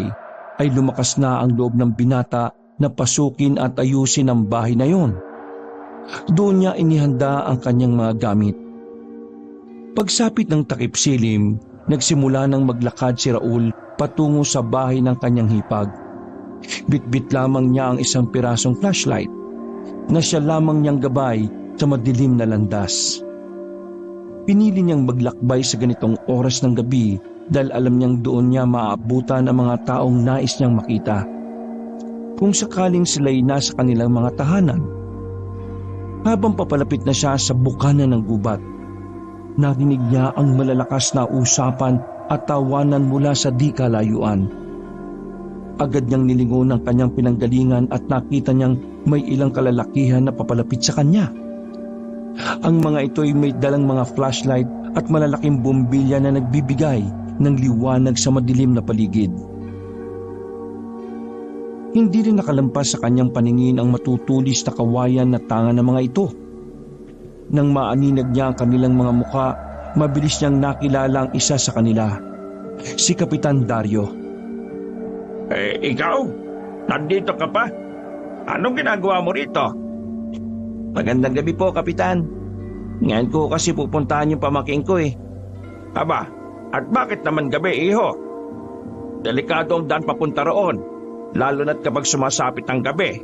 ay lumakas na ang loob ng binata na pasukin at ayusin ang bahay na yon. Doon niya inihanda ang kanyang mga gamit. Pagsapit ng takip silim, nagsimula nang maglakad si Raul patungo sa bahay ng kanyang hipag. Bitbit lamang niya ang isang pirasong flashlight na siya lamang niyang gabay sa madilim na landas. Pinili niyang maglakbay sa ganitong oras ng gabi dahil alam niyang doon niya maaabutan ang mga taong nais niyang makita. Kung sakaling sila'y nasa kanilang mga tahanan. Habang papalapit na siya sa bukana ng gubat, narinig niya ang malalakas na usapan at tawanan mula sa di kalayuan. Agad niyang nilingon ang kanyang pinanggalingan at nakita niyang may ilang kalalakihan na papalapit sa kanya. Ang mga ito'y may dalang mga flashlight at malalaking bombilya na nagbibigay ng liwanag sa madilim na paligid. Hindi rin nakalampas sa kanyang paningin ang matutulis na kawayan na tanga ng mga ito. Nang maaninag niya ang kanilang mga muka, mabilis niyang nakilala ang isa sa kanila, si Kapitan Dario. Ikaw? Nandito ka pa? Anong ginagawa mo rito? Magandang gabi po, Kapitan. Ngayon ko kasi pupuntahan yung pamangkin ko Aba, at bakit naman gabi, iho? Delikado ang daan papunta roon, lalo na't kapag sumasapit ang gabi.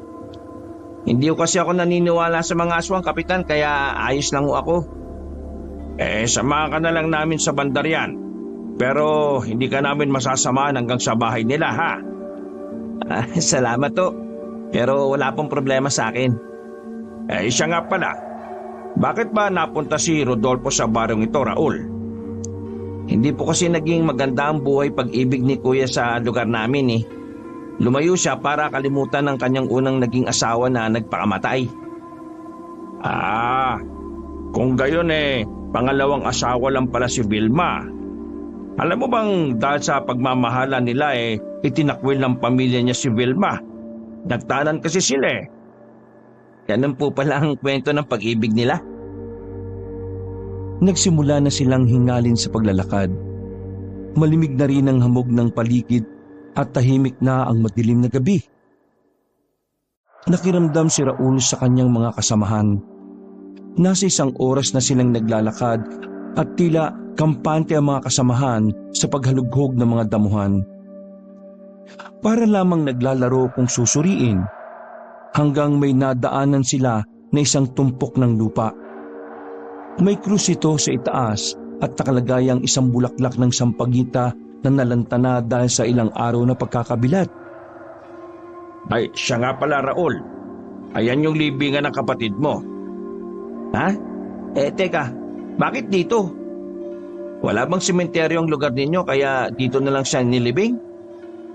Hindi ko kasi ako naniniwala sa mga aswang, Kapitan, kaya ayos lang ako. Samahan ka na lang namin sa bandaryan. Pero hindi ka namin masasamahan hanggang sa bahay nila, ha? Salamat to. Pero wala pong problema sa akin. Siya nga pala. Bakit ba napunta si Rodolfo sa barong ito, Raul? Hindi po kasi naging maganda ang buhay pag-ibig ni Kuya sa lugar namin Lumayo siya para kalimutan ng kanyang unang naging asawa na nagpakamatay. Kung gayon pangalawang asawa lang pala si Vilma. Alam mo bang dahil sa pagmamahala nila itinakwil ng pamilya niya si Vilma. Nagtanan kasi sila Ganun po pala ang kwento ng pag-ibig nila. Nagsimula na silang hingalin sa paglalakad. Malimig na rin ang hamog ng paligid at tahimik na ang madilim na gabi. Nakiramdam si Raul sa kanyang mga kasamahan. Nasa 1 oras na silang naglalakad at tila kampante ang mga kasamahan sa paghalughog ng mga damuhan. Para lamang naglalaro kung susuriin, hanggang may nadaanan sila na isang tumpok ng lupa. May krus ito sa itaas at nakalagay ang isang bulaklak ng sampagita na nalantana dahil sa ilang araw na pagkakabilat. Siya nga pala, Raul. Ayan yung libingan ng kapatid mo. Ha? Teka, bakit dito? Wala bang sementeryo ang lugar ninyo kaya dito na lang siya nilibing?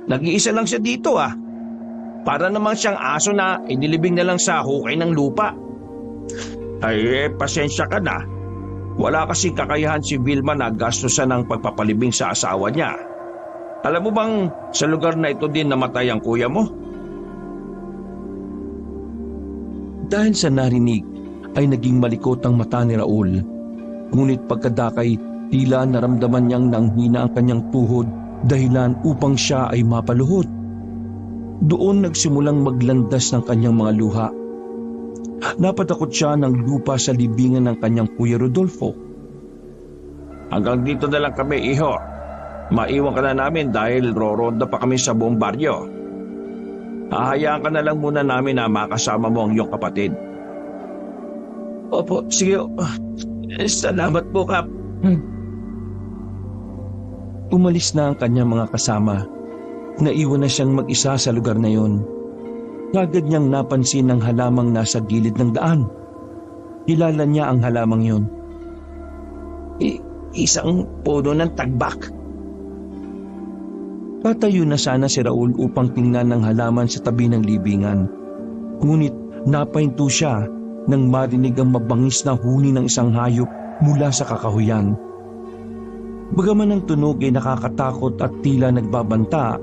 Nag-iisa lang siya dito Para namang siyang aso na inilibing na lang sa hukay ng lupa. Pasensya ka na. Wala kasing kakayahan si Vilma na gastusan ng pagpapalibing sa asawa niya. Alam mo bang sa lugar na ito din namatay ang kuya mo? Dahil sa narinig ay naging malikot ang mata ni Raul. Ngunit pagkadakay, tila naramdaman niyang nanghina ang kanyang tuhod dahilan upang siya ay mapaluhod. Doon nagsimulang maglandas ng kanyang mga luha. Napatakot siya ng lupa sa libingan ng kanyang kuya Rodolfo. Hanggang dito na lang kami, iho. Maiwan ka na namin dahil roronda pa kami sa buong baryo. Hahayaan ka na lang muna namin na makasama mo ang iyong kapatid. Opo, sige. Salamat po, Kap. Umalis na ang kanyang mga kasama. Naiwan na siyang mag-isa sa lugar na yon. Kagad niyang napansin ang halamang nasa gilid ng daan. Kilala niya ang halamang yon. Isang puno ng tagbak. Tatayo na sana si Raul upang tingnan ang halaman sa tabi ng libingan. Ngunit napahinto siya nang marinig ang mabangis na huni ng isang hayop mula sa kakahuyan. Bagaman ang tunog ay nakakatakot at tila nagbabanta,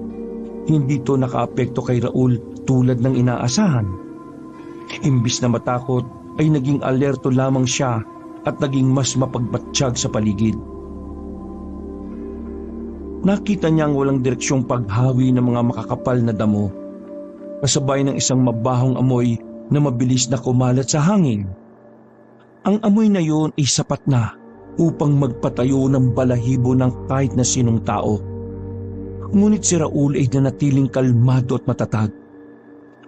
hindi ito nakaapekto kay Raul tulad ng inaasahan. Imbis na matakot ay naging alerto lamang siya at naging mas mapagbatsyag sa paligid. Nakita niya ang walang direksyong paghawi ng mga makakapal na damo, kasabay ng isang mabahong amoy na mabilis na kumalat sa hangin. Ang amoy na yun ay sapat na upang magpatayo ng balahibo ng kahit na sinong tao. Ngunit si Raul ay nanatiling kalmado at matatag.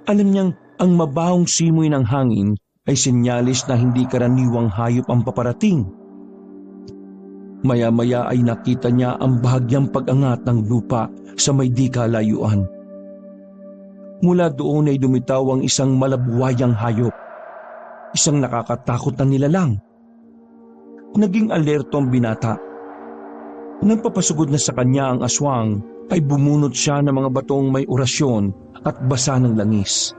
Alam niyang ang mabahong simoy ng hangin ay senyalis na hindi karaniwang hayop ang paparating. Maya-maya ay nakita niya ang bahagyang pag-angat ng lupa sa may di kalayuan. Mula doon ay dumitaw ang isang malabuwayang hayop, isang nakakatakot na nilalang. Naging alerto ang binata. Nang papasugod na sa kanya ang aswang, ay bumunot siya ng mga batong may orasyon at basa ng langis.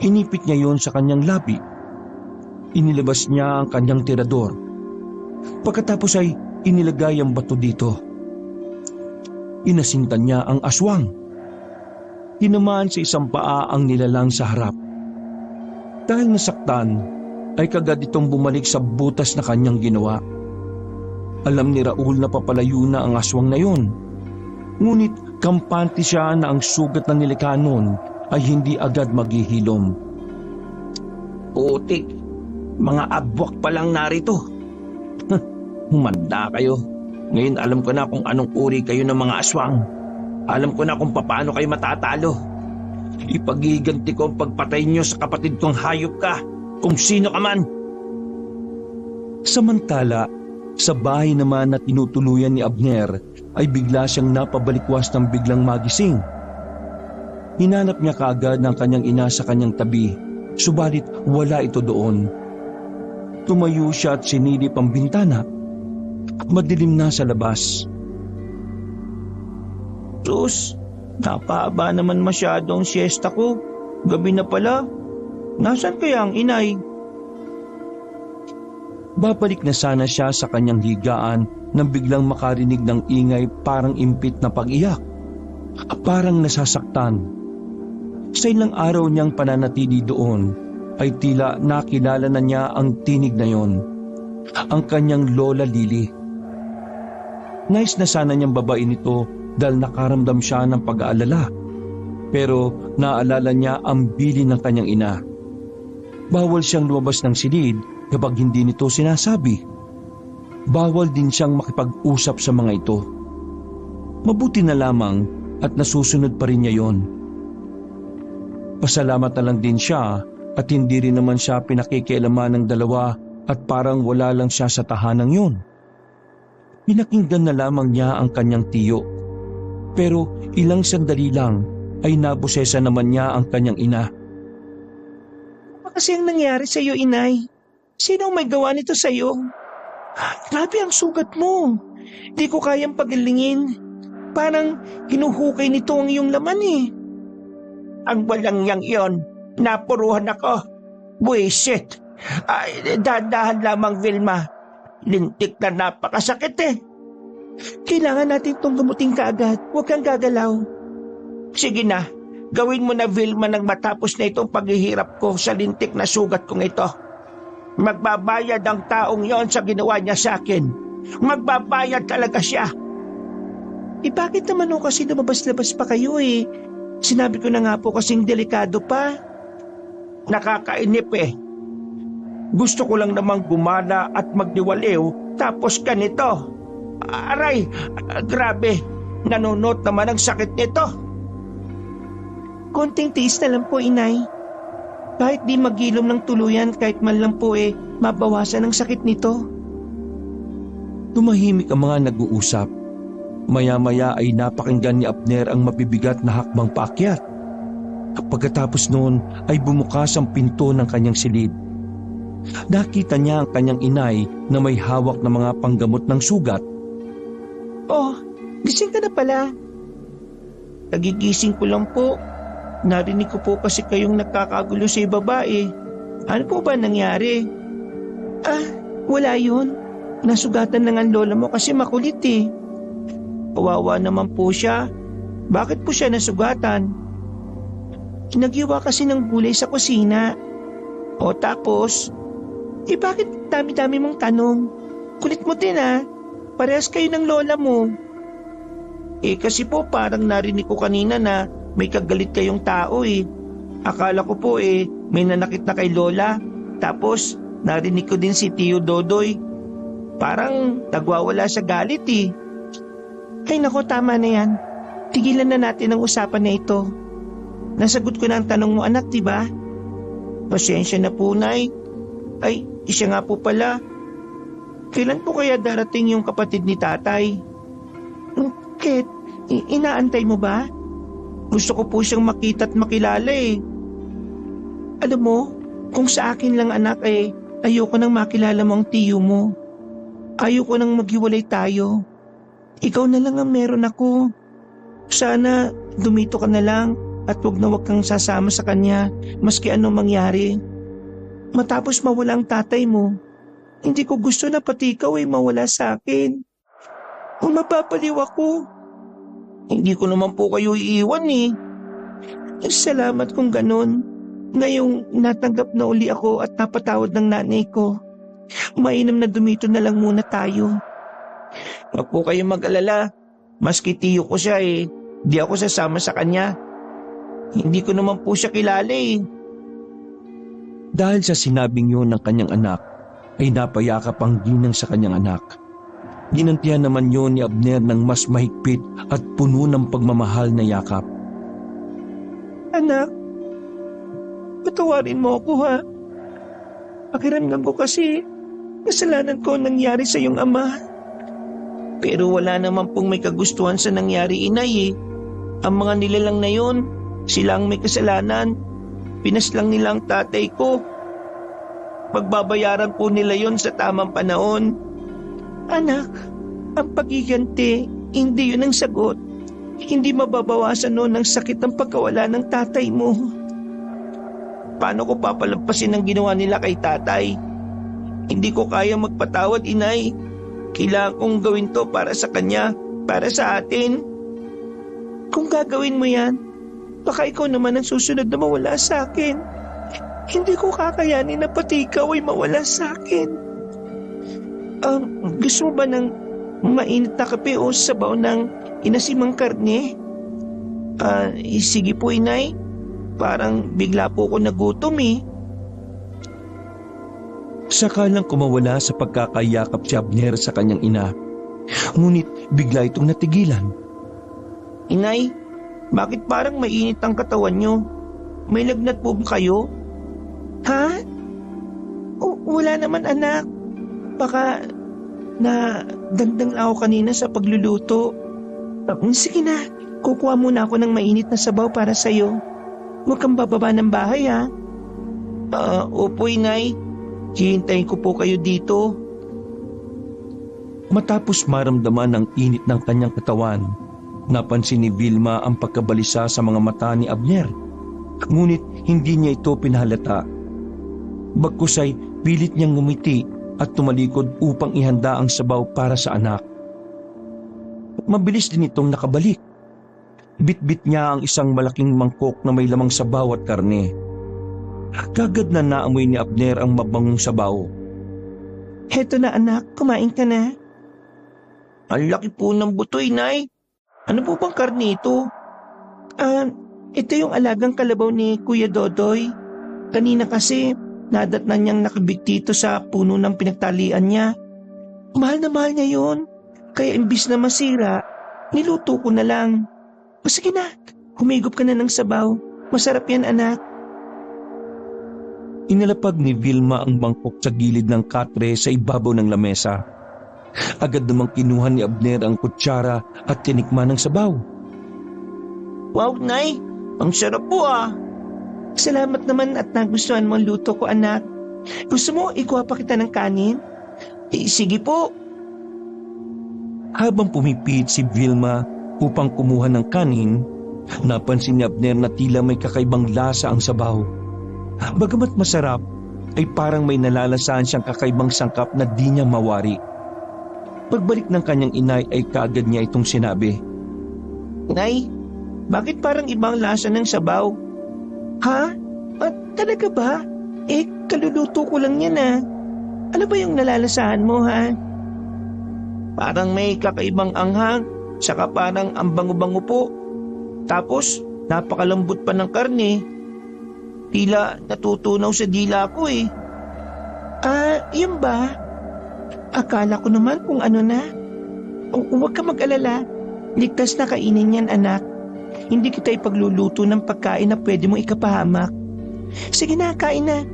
Inipit niya yon sa kanyang labi. Inilabas niya ang kanyang tirador. Pagkatapos ay inilagay ang bato dito. Inasintan niya ang aswang. Tinamaan sa isang paa ang nilalang sa harap. Dahil nasaktan, ay kagad itong bumalik sa butas na kanyang ginawa. Alam ni Raul na papalayo na ang aswang na yon. Ngunit kampante siya na ang sugat na nilikha nun ay hindi agad maghihilom. Putik, mga abwak pa lang narito. Humanda kayo. Ngayon alam ko na kung anong uri kayo ng mga aswang. Alam ko na kung paano kayo matatalo. Ipagiganti ko ang pagpatay niyo sa kapatid kong hayop ka, kung sino ka man. Samantala, sa bahay naman na tinutuluyan ni Abner ay bigla siyang napabalikwas ng biglang magising. Hinanap niya kaagad ng kanyang ina sa kanyang tabi, subalit wala ito doon. Tumayo siya at sinilip ang bintana. Madilim na sa labas. Sus, napahaba naman masyado ang siesta ko. Gabi na pala. Nasaan kaya ang inay? Babalik na sana siya sa kanyang higaan nang biglang makarinig ng ingay parang impit na pag-iyak. Parang nasasaktan. Sa ilang araw niyang pananatili doon, ay tila nakilala na niya ang tinig na yon. Ang kanyang Lola Lily. Nais na sana niyang babain ito dahil nakaramdam siya ng pag-aalala. Pero naalala niya ang bilin ng kanyang ina. Bawal siyang lumabas ng silid kapag hindi nito sinasabi. Bawal din siyang makipag-usap sa mga ito. Mabuti na lamang at nasusunod pa rin niya yon. Pasalamat na lang din siya at hindi rin naman siya pinakikialaman ng dalawa at parang wala lang siya sa tahanang yon. Pinakinggan na lamang niya ang kanyang tiyo. Pero ilang sandali lang ay nabosesa naman niya ang kanyang ina. Ano kasi ang nangyari sa iyo, inay? Sino ang may gawa nito sa iyo? Grabe ang sugat mo. Di ko kayang pagalingin. Parang hinuhukay nito ang iyong laman eh. Ang walang yang iyon. Napuruhan ako. Buisit. Ay, dahan-dahan lamang, Vilma. Lintik na napakasakit eh. Kailangan natin itong gamutin kaagad. Huwag kang gagalaw. Sige na, gawin mo na, Vilma, nang matapos na itong paghihirap ko sa lintik na sugat kong ito. Magbabayad ang taong yon sa ginawa niya sa akin. Magbabayad talaga siya. Bakit naman kasi lumabas-labas pa kayo eh? Sinabi ko na nga po kasing delikado pa. Nakakainip eh. Gusto ko lang namang gumana at magdiwaliw, tapos ganito. Aray, grabe. Nanunot naman ang sakit nito. Konting tiis na lang po, Inay. Kahit di magilom ng tuluyan, kahit man lang po mabawasan ang sakit nito. Tumahimik ang mga nag-uusap. Maya-maya ay napakinggan ni Abner ang mabibigat na hakbang paakyat. Pagkatapos noon ay bumukas ang pinto ng kanyang silid. Nakita niya ang kanyang inay na may hawak na mga panggamot ng sugat. Oh, gising ka na pala. Nagigising ko lang po. Narinig ko po kasi kayong nagkakagulo sa babae. Ano po ba nangyari? Wala yun. Nasugatan lang ang lola mo kasi makulit eh. Kawawa naman po siya. Bakit po siya nasugatan? Nagyawa kasi ng gulay sa kusina. O tapos, bakit dami-dami mong tanong? Kulit mo din Parehas kayo ng lola mo. Kasi po parang narinig ko kanina na may kagalit kayong tao eh. Akala ko po may nanakit na kay lola. Tapos narinig ko din si Tio Dodoy. Parang nagwawala sa galit eh. Ay nako, tama na yan. Tigilan na natin ang usapan na ito. Nasagot ko na ang tanong mo, anak, diba? Pasensya na po, Nay. Ay, siya nga po pala. Kailan po kaya darating yung kapatid ni tatay? Ket, inaantay mo ba? Gusto ko po siyang makita at makilala eh. Alam mo, kung sa akin lang anak ayoko nang makilala mo ang tiyo mo. Ayoko nang maghiwalay tayo. Ikaw na lang ang meron ako. Sana dumito ka na lang at wag kang sasama sa kanya maski anong mangyari. Matapos mawala ang tatay mo, hindi ko gusto na pati ikaw mawala sa akin. Kung mapapaliw ako, hindi ko naman po kayo iiwan eh. Salamat kung ganun. Ngayong natanggap na uli ako at napatawad ng nanay ko, mainam na dumito na lang muna tayo. Huwag po kayong mag-alala. Maski tiyo ko siya di ako sasama sa kanya. Hindi ko naman po siya kilala eh. Dahil sa sinabing yun ng kanyang anak, ay napayakap ang ginang sa kanyang anak. Ginantihan naman yun ni Abner ng mas mahigpit at puno ng pagmamahal na yakap. Anak, patawarin mo ako ha. Pakiramdam ko kasi kasalanan ko nangyari sa iyong ama. Pero wala naman pong may kagustuhan sa nangyari, Inay eh. Ang mga nilalang na yun, sila ang may kasalanan. Pinaslang nila ang tatay ko. Pagbabayaran po nila yon sa tamang panahon. Anak, ang pagiganti, hindi yun ang sagot. Hindi mababawasan noon ng sakit ang pagkawala ng tatay mo. Paano ko papalampasin ang ginawa nila kay tatay? Hindi ko kaya magpatawad, Inay. Kailangan kong gawin to para sa kanya, para sa atin. Kung gagawin mo yan, baka ikaw naman ang susunod na mawala sa akin. Hindi ko kakayanin na pati ikaw ay mawala sa akin. Gusto mo ba ng mainit na kape o sabaw ng inasimang karne? Sige po, Inay. Parang bigla po ako nagutom eh. Saka lang kumawala sa pagkakayakap si Abner sa kanyang ina. Ngunit bigla itong natigilan. Inay, bakit parang mainit ang katawan nyo? May lagnat po ba kayo? Ha? Wala naman, anak. Baka dagdag ako kanina sa pagluluto. Sige na, kukuha muna ako ng mainit na sabaw para sa'yo. Huwag kang bababa ng bahay ha. Opo, Inay. Hihintayin ko po kayo dito. Matapos maramdaman ang init ng kanyang katawan, napansin ni Vilma ang pagkabalisa sa mga mata ni Abner. Ngunit hindi niya ito pinahalata. Bagkus ay pilit niyang ngumiti at tumalikod upang ihanda ang sabaw para sa anak. Mabilis din itong nakabalik. Bit-bit niya ang isang malaking mangkok na may lamang sabaw at karne. Kagad na naamoy ni Abner ang mabangong sabaw. Heto na anak, kumain ka na. Ang laki po ng butoy, Nay. Ano po bang karne ito? Ito yung alagang kalabaw ni Kuya Dodoy. Kanina kasi, nadatnan niyang nakabig dito sa puno ng pinagtalian niya. Mahal na mahal niya yun. Kaya imbis na masira, niluto ko na lang. O sige na, humigop ka na ng sabaw. Masarap yan, anak. Inilapag ni Vilma ang mangkok sa gilid ng katre sa ibabaw ng lamesa. Agad namang kinuha ni Abner ang kutsara at tinikman ng sabaw. Wow, Nay! Ang sarap po ah! Salamat naman at nagustuhan mo ang luto ko, anak. Gusto mo ikuha pa kita ng kanin? Sige po. Habang pumipit si Vilma upang kumuha ng kanin, napansin ni Abner na tila may kakaibang lasa ang sabaw. Bagamat masarap, ay parang may nalalasahan siyang kakaibang sangkap na di niya mawari. Pagbalik ng kanyang inay ay kaagad niya itong sinabi. Nay, bakit parang ibang lasa ng sabaw? Ha? Talaga ba? Kaluluto ko lang yan ah. Ano ba yung nalalasahan mo ha? Parang may kakaibang anghang, saka parang ang bango-bango po. Tapos, napakalambot pa ng karne. Tila natutunaw sa dila ko eh. Yun ba? Akala ko naman kung ano na. Huwag ka mag-alala. Ligtas na kainin yan, anak. Hindi kita ipagluluto ng pagkain na pwede mong ikapahamak. Sige na, kain na.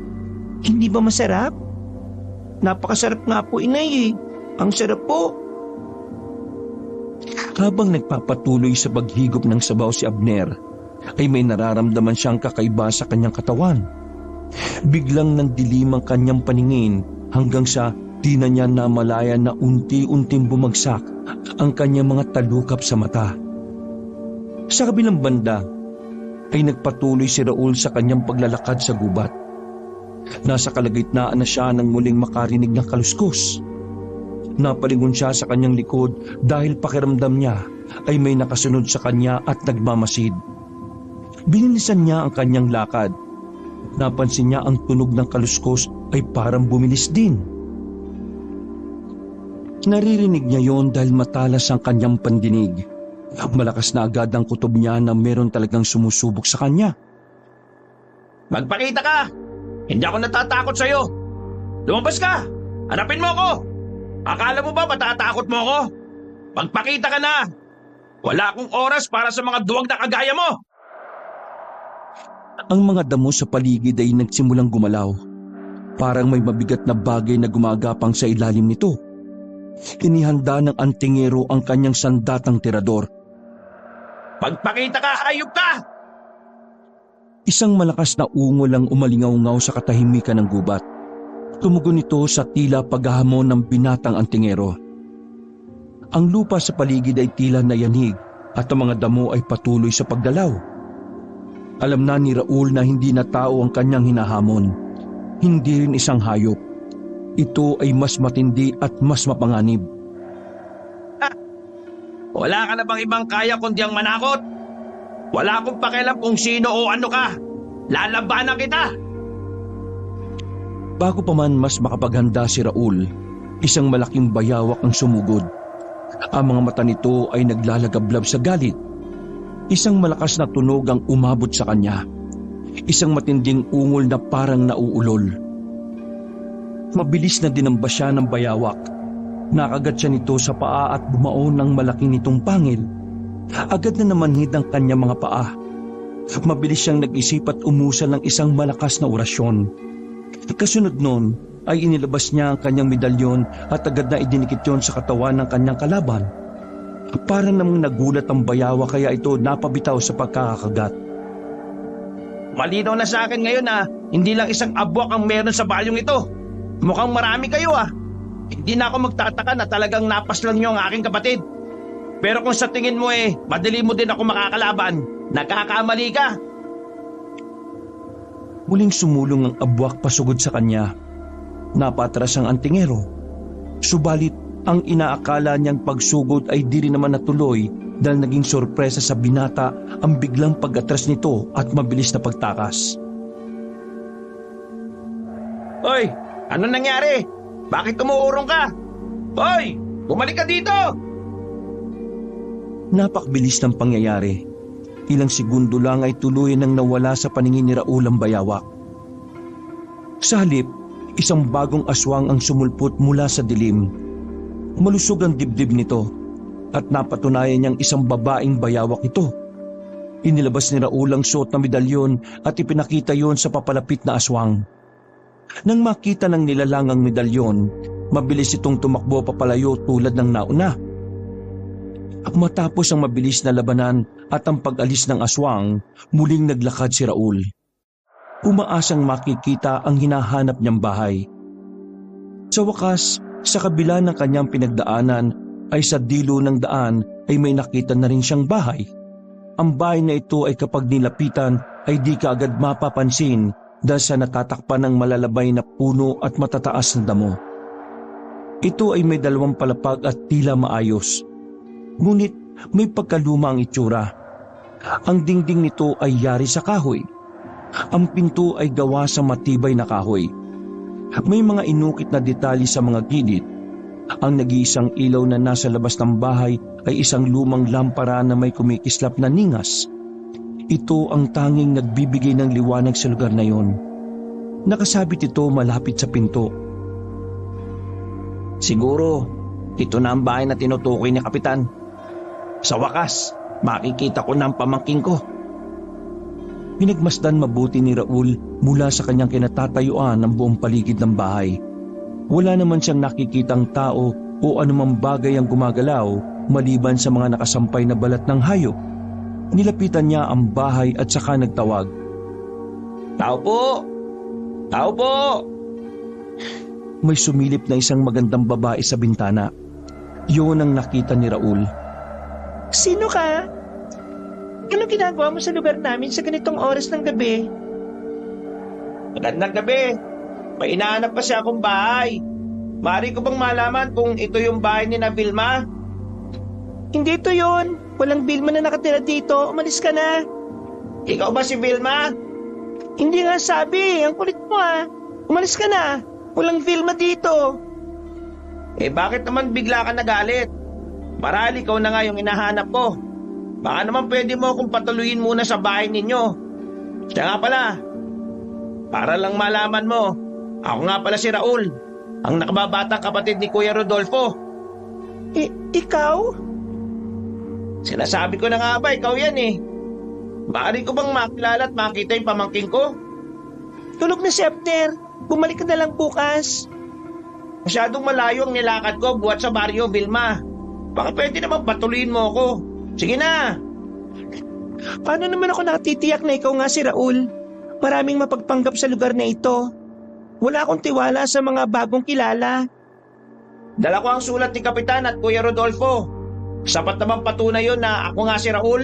Hindi ba masarap? Napakasarap nga po, inay eh. Ang sarap po. Habang nagpapatuloy sa paghigop ng sabaw si Abner, ay may nararamdaman siyang kakaiba sa kanyang katawan. Biglang nandilim ang kanyang paningin hanggang sa di na niya namalaya na unti-unting bumagsak ang kanyang mga talukap sa mata. Sa kabilang banda, ay nagpatuloy si Raul sa kanyang paglalakad sa gubat. Nasa kalagitnaan na siya nang muling makarinig ng kaluskos. Napalingon siya sa kanyang likod dahil pakiramdam niya ay may nakasunod sa kanya at nagmamasid. Binilisan niya ang kanyang lakad. Napansin niya ang tunog ng kaluskos ay parang bumilis din. Naririnig niya yon dahil matalas ang kanyang pandinig. Malakas na agad ang kutob niya na meron talagang sumusubok sa kanya. Magpakita ka! Hindi ako natatakot sa'yo! Lumabas ka! Hanapin mo ako! Akala mo ba matatakot mo ako? Magpakita ka na! Wala akong oras para sa mga duwag na kagaya mo! Ang mga damo sa paligid ay nagsimulang gumalaw. Parang may mabigat na bagay na gumagapang sa ilalim nito. Inihanda ng antingero ang kanyang sandatang tirador. Magpakita ka, hayop ka! Isang malakas na ungol ang umalingaw-ngaw sa katahimikan ng gubat. Tumugon ito sa tila paghahamon ng binatang antingero. Ang lupa sa paligid ay tila nayanig at ang mga damo ay patuloy sa pagdalaw. Alam na ni Raul na hindi na tao ang kanyang hinahamon. Hindi rin isang hayop. Ito ay mas matindi at mas mapanganib. Wala ka na bang ibang kaya kundi ang manakot? Wala akong pakialam kung sino o ano ka. Lalabanan kita! Bago pa man mas makapaghanda si Raul, isang malaking bayawak ang sumugod. Ang mga mata nito ay naglalagablab sa galit. Isang malakas na tunog ang umabot sa kanya. Isang matinding ungol na parang nauulol. Mabilis na dinamba siya ng bayawak. Nakagat siya nito sa paa at bumaon ng malaki nitong pangil. Agad na namanhid ang kanyang mga paa. Mabilis siyang nag-isip at umusal ng isang malakas na orasyon. Kasunod nun ay inilabas niya ang kanyang medalyon at agad na idinikit yon sa katawan ng kanyang kalaban. Parang namang nagulat ang bayawa kaya ito napabitaw sa pagkakagat. Malinaw na sa akin ngayon na hindi lang isang abwak ang meron sa balyong ito. Mukhang marami kayo ah. Hindi na ako magtataka na talagang napaslang niyo ang aking kapatid. Pero kung sa tingin mo madali mo din ako makakalaban, nagkakamali ka. Muling sumulong ang abwak pasugod sa kanya. Napatras ang antingero. Subalit Ang inaakala niyang pagsugod ay di rin naman natuloy dahil naging sorpresa sa binata ang biglang pag-atras nito at mabilis na pagtakas. Hoy! Ano nangyari? Bakit umuurong ka? Hoy! Bumalik ka dito! Napakbilis ng pangyayari. Ilang segundo lang ay tuluyan nang nawala sa paningin ni Raul ang bayawak. Sa halip, isang bagong aswang ang sumulpot mula sa dilim. Malusog ang dibdib nito at napatunayan niyang isang babaeng bayawak ito. Inilabas ni Raul ang suot na medalyon at ipinakita yon sa papalapit na aswang. Nang makita ng nilalang ang medalyon, mabilis itong tumakbo papalayo tulad ng nauna. Matapos ang mabilis na labanan at ang pag-alis ng aswang, muling naglakad si Raul. Umaasang makikita ang hinahanap niyang bahay. Sa wakas, sa kabila ng kanyang pinagdaanan ay sa dilo ng daan ay may nakita na rin siyang bahay. Ang bahay na ito ay kapag nilapitan ay di ka agad mapapansin dahil sa natatakpan ng malalabay na puno at matataas na damo. Ito ay may 2 palapag at tila maayos. Ngunit may pagkaluma ang itsura. Ang dingding nito ay yari sa kahoy. Ang pinto ay gawa sa matibay na kahoy. May mga inukit na detalye sa mga gilid. Ang nag-iisang ilaw na nasa labas ng bahay ay isang lumang lampara na may kumikislap na ningas. Ito ang tanging nagbibigay ng liwanag sa lugar na yon. Nakasabit ito malapit sa pinto. Siguro, ito na ang bahay na tinutukoy ni Kapitan. Sa wakas, makikita ko na ang pamangkin ko. Pinagmasdan mabuti ni Raul mula sa kanyang kinatatayuan ang buong paligid ng bahay. Wala naman siyang nakikitang tao o anumang bagay ang gumagalaw maliban sa mga nakasampay na balat ng hayop. Nilapitan niya ang bahay at saka nagtawag. Tao po! Tao po! May sumilip na isang magandang babae sa bintana. Yun ang nakita ni Raul. Sino ka? Anong ginagawa mo sa lugar namin sa ganitong oras ng gabi? Magandang gabi. May inaanap pa siya akong bahay. Maaari ko bang malaman kung ito yung bahay ni na Vilma? Hindi ito yun. Walang Vilma na nakatira dito. Umalis ka na. Ikaw ba si Vilma? Hindi nga sabi. Ang kulit mo ah. Umalis ka na. Walang Vilma dito. Bakit naman bigla ka nagalit? Marahil ikaw na nga yung hinahanap ko. Baka naman pwede mo akong patuloyin muna sa bahay ninyo. Siya nga pala. Para lang malaman mo, ako nga pala si Raul, ang nakababatang kapatid ni Kuya Rodolfo. Ikaw? Sinasabi ko na nga ba, ikaw yan eh. Maaari ko bang makilala at makita yung pamangking ko? Tulog na si Abner. Bumalik ka na lang bukas. Masyadong malayo ang nilakad ko buhat sa baryo, Vilma. Baka pwede naman patuloyin mo ako. Sige na. Paano naman ako nakatitiyak na ikaw nga si Raul? Maraming mapagpanggap sa lugar na ito. Wala akong tiwala sa mga bagong kilala. Dala ko ang sulat ni Kapitan at Kuya Rodolfo. Sapat naman patunay yun na ako nga si Raul.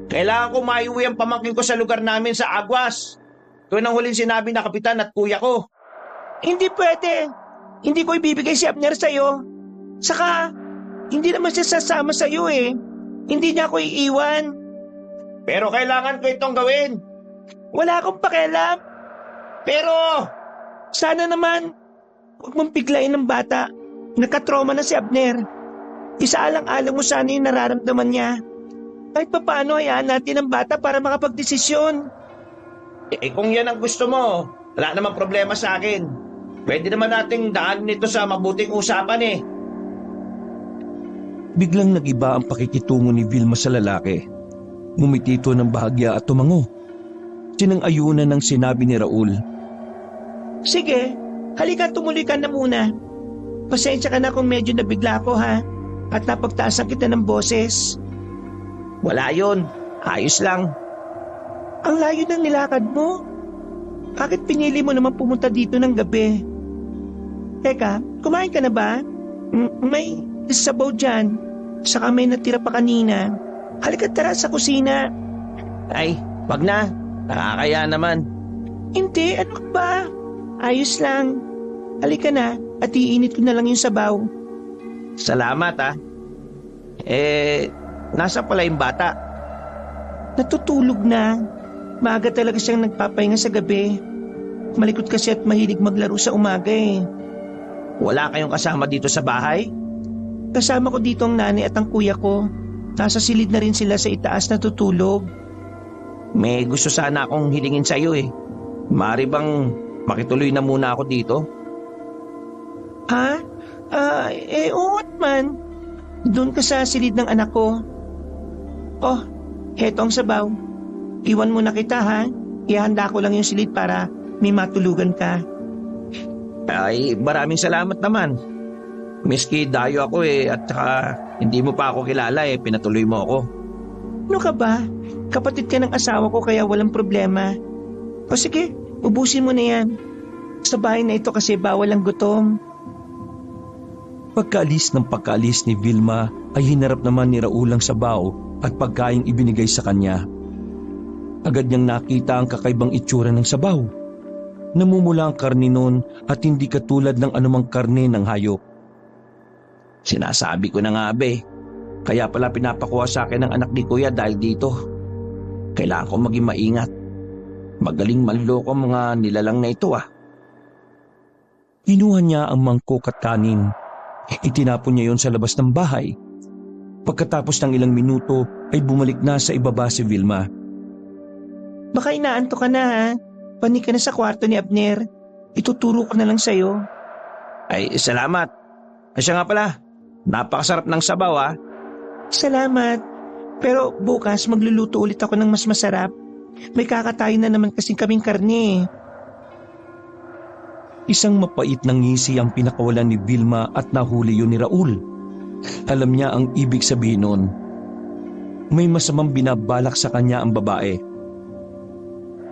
Kailangan ko maiuwi ang pamangkin ko sa lugar namin sa Aguas. Ito ang huling sinabi na Kapitan at Kuya ko. Hindi pwede. Hindi ko ibibigay si Abner sa'yo. Saka, hindi naman siya sasama sa'yo eh. Hindi niya ako iiwan. Pero kailangan ko itong gawin. Wala akong pakialam. Pero, sana naman, huwag mong biglayin ng bata. Nagkatrauma na si Abner. Isaalang-alang mo sana yung nararamdaman niya. Kahit papaano hayaan natin ang bata para makapagdesisyon. Kung yan ang gusto mo, wala namang problema sa akin. Pwede naman nating daan nito sa mabuting usapan eh. Biglang nag-iba ang pakikitungo ni Vilma sa lalaki. Ngumiti ito ng bahagya at tumango. Sinang-ayunan ng sinabi ni Raul. Sige, halika tumuloy ka na muna. Pasensya ka na kung medyo nabigla ako ha. At napagtaasan kita ng boses. Wala yun, ayos lang. Ang layo ng nilakad mo. Bakit pinili mo naman pumunta dito ng gabi? Teka, kumain ka na ba? May sabaw dyan. Saka may natira pa kanina. Halika tara sa kusina. Ay, wag na. Nakakaya naman. Hindi, ano ba? Ayos lang. Halika na at iinit ko na lang yung sabaw. Salamat ah. Nasa pala yung bata? Natutulog na. Maaga talaga siyang nagpapahinga sa gabi. Malikot kasi at mahilig maglaro sa umaga eh. Wala kayong kasama dito sa bahay? Kasama ko dito ang nanay at ang kuya ko. Nasa silid na rin sila sa itaas natutulog. May gusto sana akong hilingin sa iyo eh. Maaari bang makituloy na muna ako dito? Ha? Oo man. Doon ka sa silid ng anak ko. Oh, heto ang sabaw. Iwan muna kita ha. Ihanda ko lang yung silid para may matulugan ka. Ay, maraming salamat naman. Miski dayo ako eh at saka hindi mo pa ako kilala eh, pinatuloy mo ako. Ano ka ba? Kapatid ka ng asawa ko kaya walang problema. O sige, ubusin mo na yan. Sa bahay na ito kasi bawal ang gutom. Pagkaalis ni Vilma ay hinarap naman ni Raul ang sabaw at pagkaing ibinigay sa kanya. Agad niyang nakita ang kakaibang itsura ng sabaw. Namumula ang karne nun at hindi katulad ng anumang karne ng hayop. Sinasabi ko na nga be, kaya pala pinapakuha sa akin ng anak ni Kuya dahil dito. Kailangan ko maging maingat. Magaling manloko ang mga nilalang na ito ah. Kinuha niya ang mangkok at kanin. Itinapon niya yon sa labas ng bahay. Pagkatapos ng ilang minuto ay bumalik na sa ibaba si Vilma. Baka inaanto ka na ha. Panik ka na sa kwarto ni Abner. Ituturo ko na lang sa'yo. Ay, salamat. Ay siya nga pala, napakasarap ng sabaw ah. Salamat. Pero bukas magluluto ulit ako ng mas masarap. May kakatayo na naman kasing kaming karne. Isang mapait na ngisi ang pinakawalan ni Vilma at nahuli yun ni Raul. Alam niya ang ibig sabihin nun. May masamang binabalak sa kanya ang babae.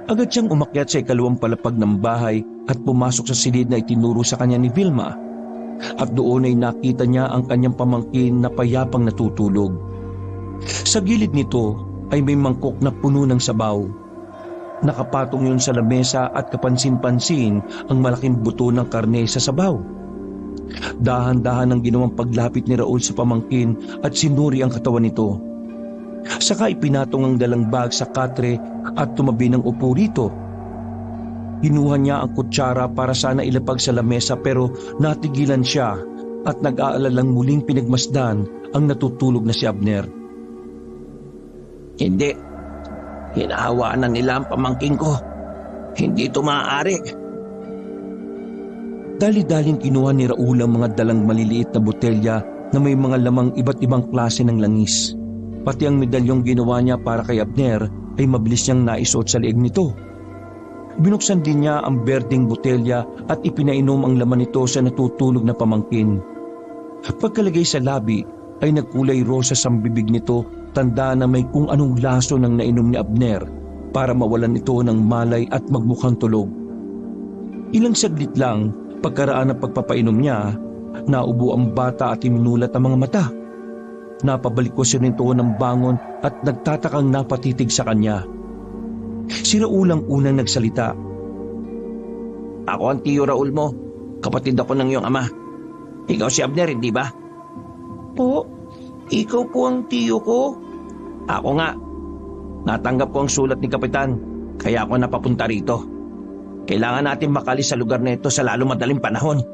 Agad siyang umakyat sa ikalawang palapag ng bahay at pumasok sa silid na itinuro sa kanya ni Vilma. At doon ay nakita niya ang kanyang pamangkin na payapang natutulog. Sa gilid nito ay may mangkok na puno ng sabaw. Nakapatong yun sa lamesa at kapansin-pansin ang malaking buto ng karne sa sabaw. Dahan-dahan ang ginawang paglapit ni Raul sa pamangkin at sinuri ang katawan nito. Saka ipinatong ang dalang bag sa katre at tumabi ng upo rito. Hinuha niya ang kutsara para sana ilapag sa lamesa pero natigilan siya at nag-aalalang muling pinagmasdan ang natutulog na si Abner. Hindi. Hinahawaan na nila ang pamangkin ko. Hindi ito maaari. Dali-daling kinuha ni Raul ang mga dalang maliliit na botelya na may mga lamang iba't ibang klase ng langis. Pati ang medalyong ginawa niya para kay Abner ay mabilis niyang naisuot sa leeg nito. Binuksan din niya ang berdeng botelya at ipinainom ang laman nito sa natutulog na pamangkin. Pagkalagay sa labi ay nagkulay rosas ang bibig nito, tanda na may kung anong laso ng nainom ni Abner para mawalan ito ng malay at magmukhang tulog. Ilang saglit lang pagkaraan ng pagpapainom niya, naubo ang bata at iminulat ang mga mata. Napabalik ko siya nito ng bangon at nagtatakang napatitig sa kanya. Si Raul ang unang nagsalita. Ako ang tiyo Raul mo. Kapatid ako ng iyong ama. Ikaw si Abner, hindi ba? Po, ikaw po ang tiyo ko. Ako nga. Natanggap ko ang sulat ni Kapitan, kaya ako napapunta rito. Kailangan natin makalis sa lugar na ito sa lalo madaling panahon.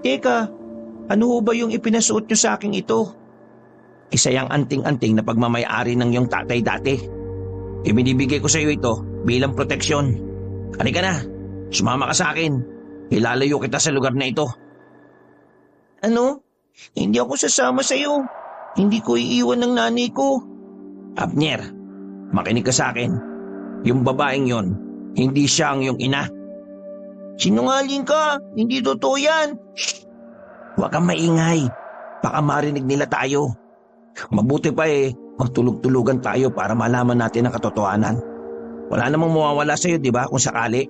Teka, ano ho ba yung ipinasuot nyo sa aking ito? Isa yung anting-anting na pagmamayari ng iyong tatay dati. Ibinibigay ko sa iyo ito bilang proteksyon. Halika na, sumama ka sa akin. Ilalayo kita sa lugar na ito. Ano? Hindi ako sasama sa iyo. Hindi ko iiwan ng nanay ko. Abner, makinig ka sa akin. Yung babaeng yon, hindi siya ang iyong ina. Sinungaling ka, hindi totoo yan. Shh! Huwag kang maingay. Baka marinig nila tayo. Mabuti pa magtulog-tulugan tayo para malaman natin ang katotohanan. Wala namang mawawala sa iyo, di ba, kung sakali.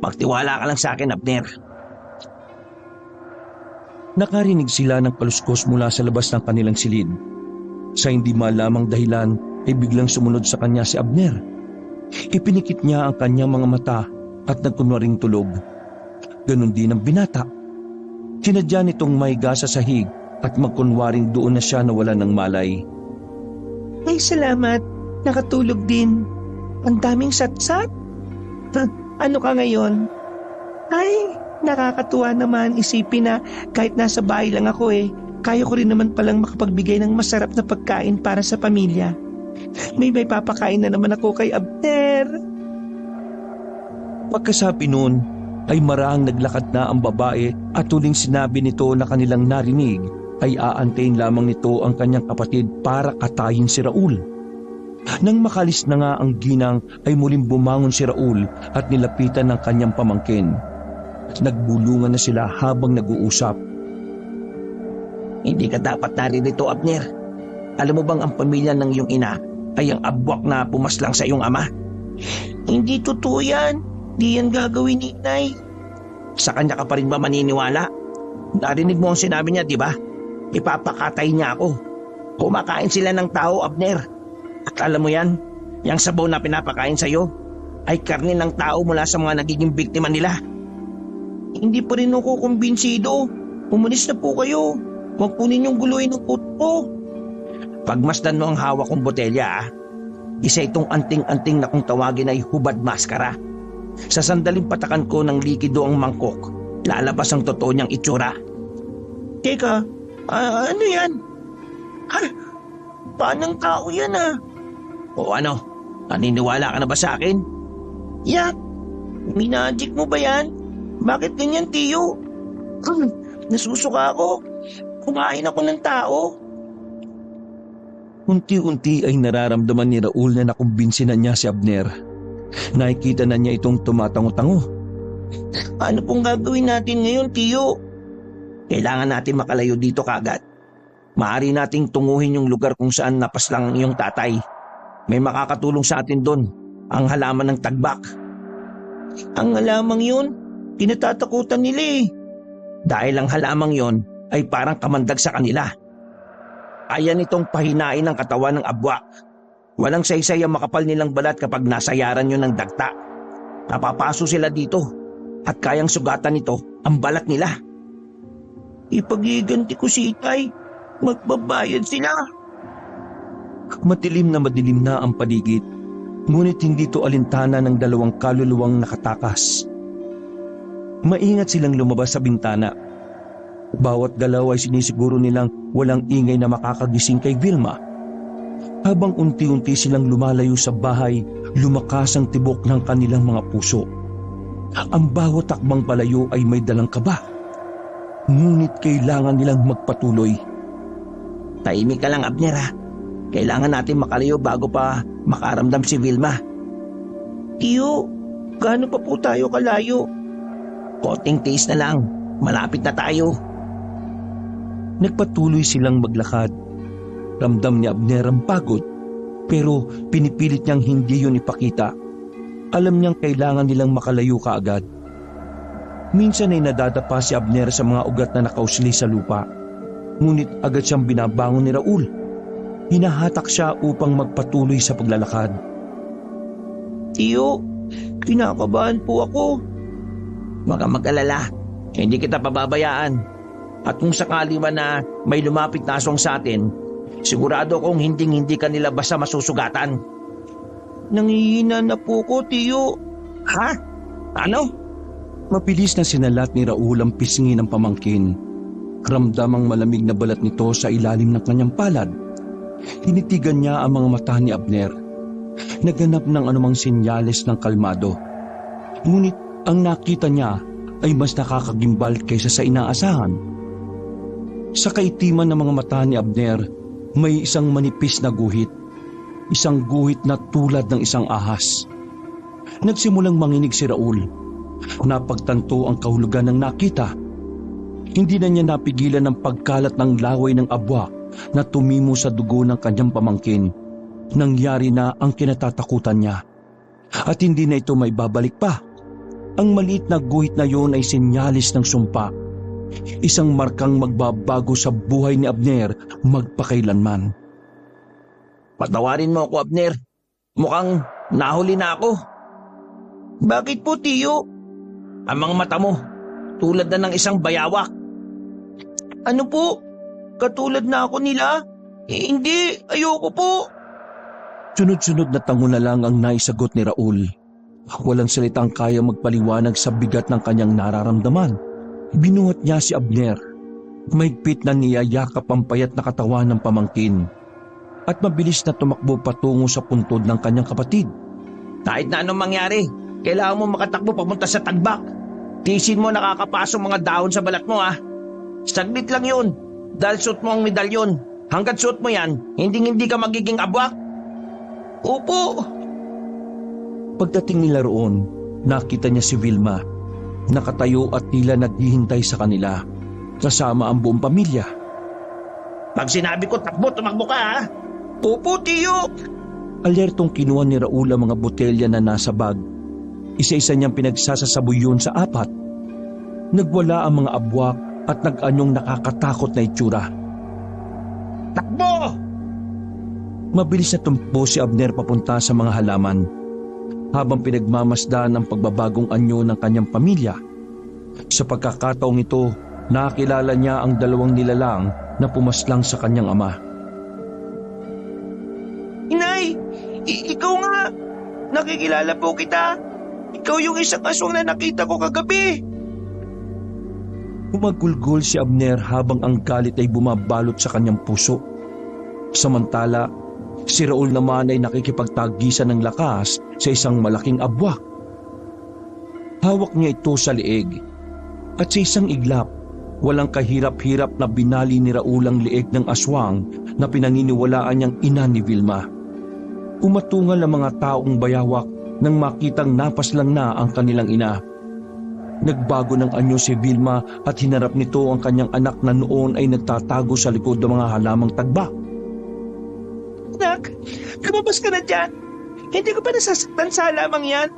Magtiwala ka lang sa akin, Abner. Nakarinig sila ng kaluskos mula sa labas ng kanilang silid. Sa hindi malamang dahilan ay biglang sumunod sa kanya si Abner. Ipinikit niya ang kanyang mga mata at nagkunwaring tulog. Ganon din ang binata. Sinadya nitong mahiga sa sahig at magkunwaring doon na siya nawala ng malay. Ay, salamat. Nakatulog din. Ang daming satsat. Ano ka ngayon? Ay, nakakatuwa naman isipin na kahit nasa bahay lang ako kaya ko rin naman palang makapagbigay ng masarap na pagkain para sa pamilya. May papakain na naman ako kay Abner. Pagkasabi noon ay marahang naglakad na ang babae at tuling sinabi nito na kanilang narinig ay aantayin lamang nito ang kanyang kapatid para katayin si Raul. Nang makalis na nga ang ginang ay muling bumangon si Raul at nilapitan ng kanyang pamangkin. Nagbulungan na sila habang nag-uusap. Hindi ka dapat naririto, Abner. Alam mo bang ang pamilya ng iyong ina ay ang abwak na pumaslang sa iyong ama? Hindi totoo yan. Di yan gagawin ni Inay. Sa kanya ka pa rin ba maniniwala? Narinig mo ang sinabi niya, di ba? Ipapakatay niya ako. Kumakain sila ng tao, Abner. At alam mo yan, yung sabaw na pinapakain sa'yo ay karne ng tao mula sa mga nagiging biktima nila. Hindi pa rin ako kumbinsido. Umalis na po kayo. Huwag po ninyong guluhin ang puto ko. Pagmasdan mo ang hawak kong botelya, isa itong anting-anting na kung tawagin ay hubad maskara. Sa sandaling patakan ko ng likido ang mangkok, lalabas ang totoo niyang itsura. Teka, ano yan? Paanong tao yan O ano, naniniwala ka na ba sa akin? Yak, minajik mo ba yan? Bakit ganyan, Tiyo? Nasusuka ako. Kumain ako ng tao. Unti-unti ay nararamdaman ni Raul na nakumbinsi na niya si Abner. Nakikita na niya itong tumatango-tango. Ano pong gagawin natin ngayon, Tiyo? Kailangan natin makalayo dito kaagad. Maaari nating tunguhin yung lugar kung saan napaslang iyong tatay. May makakatulong sa atin doon, ang halaman ng tagbak. Ang halamang yun, tinatatakutan nila Dahil ang halamang yon ay parang kamandag sa kanila. Kaya nitong pahinain ang katawan ng abwak. Walang saysay ang makapal nilang balat kapag nasayaran yun ng dagta. Napapaso sila dito at kayang sugatan nito ang balat nila. Ipagiganti ko si Itay. Magbabayad sila. Madilim na ang paligid, ngunit hindi ito alintana ng dalawang kaluluwang nakatakas. Maingat silang lumabas sa bintana. Bawat galaw ay sinisiguro nilang walang ingay na makakagising kay Vilma. Habang unti-unti silang lumalayo sa bahay, lumakas ang tibok ng kanilang mga puso. Ang bawat takbang palayo ay may dalang kaba. Ngunit kailangan nilang magpatuloy. Tahimik ka lang, Abner Kailangan natin makalayo bago pa makaramdam si Vilma. Tiyo, gaano pa po tayo kalayo? Konting tiis na lang. Malapit na tayo. Nagpatuloy silang maglakad. Ramdam ni Abner ang pagod, pero pinipilit niyang hindi yun ipakita. Alam niyang kailangan nilang makalayo kaagad. Minsan ay nadadapa si Abner sa mga ugat na nakausli sa lupa. Ngunit agad siyang binabangon ni Raul. Hinahatak siya upang magpatuloy sa paglalakad. Tiyo, kinakabahan po ako. Huwag kang mag-alala. Hindi kita pababayaan. At kung sakali man na may lumapit na aswang sa atin, sigurado kong hindi ka nila basta masusugatan. Nangihina na po ko, Tiyo. Ha? Ano? Mabilis na sinalat ni Raul ang pisngi ng pamangkin. Ramdam ang malamig na balat nito sa ilalim ng kanyang palad. Tinitigan niya ang mga mata ni Abner. Naghanap ng anumang senyales ng kalmado. Ngunit ang nakita niya ay mas nakakagimbal kaysa sa inaasahan. Sa kaitiman ng mga mata ni Abner, may isang manipis na guhit. Isang guhit na tulad ng isang ahas. Nagsimulang manginig si Raul. Napagtanto ang kahulugan ng nakita. Hindi na niya napigilan ang pagkalat ng laway ng abwa na tumimo sa dugo ng kanyang pamangkin. Nangyari na ang kinatatakutan niya. At hindi na ito may babalik pa. Ang maliit na guhit na yon ay sinyalis ng sumpa. Isang markang magbabago sa buhay ni Abner magpakailanman. Patawarin mo ako, Abner. Mukhang nahuli na ako. Bakit po, Tiyo? Ang mga mata mo, tulad na ng isang bayawak. Ano po? Katulad na ako nila? Hindi, ayoko po. Sunod-sunod na tango na lang ang naisagot ni Raul. Walang salitang kaya magpaliwanag sa bigat ng kanyang nararamdaman. Binuhat niya si Abner. Mahigpit na niyayakap ang payat na katawan ng pamangkin. At mabilis na tumakbo patungo sa puntod ng kanyang kapatid. Kahit na anong mangyari, kailangan mo makatakbo papunta sa tagbak. Tisin mo nakakapasok mga dahon sa balat mo, ha? Saglit lang yun. Dahil suot mo ang medalyon. Hanggat suot mo yan, hindi ka magiging abwak. Opo. Pagdating nila roon, nakita niya si Vilma. Nakatayo at tila naghihintay sa kanila. Kasama ang buong pamilya. Pag sinabi ko takbo, tumakbo ka, ha? Opo, tiyo. Alertong kinuha ni Raul ang mga botelya na nasa bag. Isa-isa niyang pinagsasasaboy yun sa 4. Nagwala ang mga abwak at nag-anyong nakakatakot na itsura. Takbo! Mabilis na tumpo si Abner papunta sa mga halaman. Habang pinagmamasdan ang pagbabagong anyo ng kanyang pamilya. Sa pagkakataong ito, nakilala niya ang 2 nilalang na pumaslang sa kanyang ama. Inay, ikaw nga. Nakikilala po kita. Ikaw yung isang aswang na nakita ko kagabi. Humagulgol si Abner habang ang galit ay bumabalot sa kanyang puso. Samantala, si Raul naman ay nakikipagtagisan ng lakas sa isang malaking abwak. Hawak niya ito sa lieg at sa isang iglap, walang kahirap-hirap na binali ni Raul ang lieg ng aswang na pinaniniwalaan niyang ina ni Vilma. Umatungal ang mga taong bayawak nang makitang napaslang na ang kanilang ina. Nagbago ng anyo si Vilma at hinarap nito ang kanyang anak na noon ay nagtatago sa likod ng mga halamang tagbak. Anak, lumabas ka na dyan. Hindi ko pa nasasaktan sa halamang yan.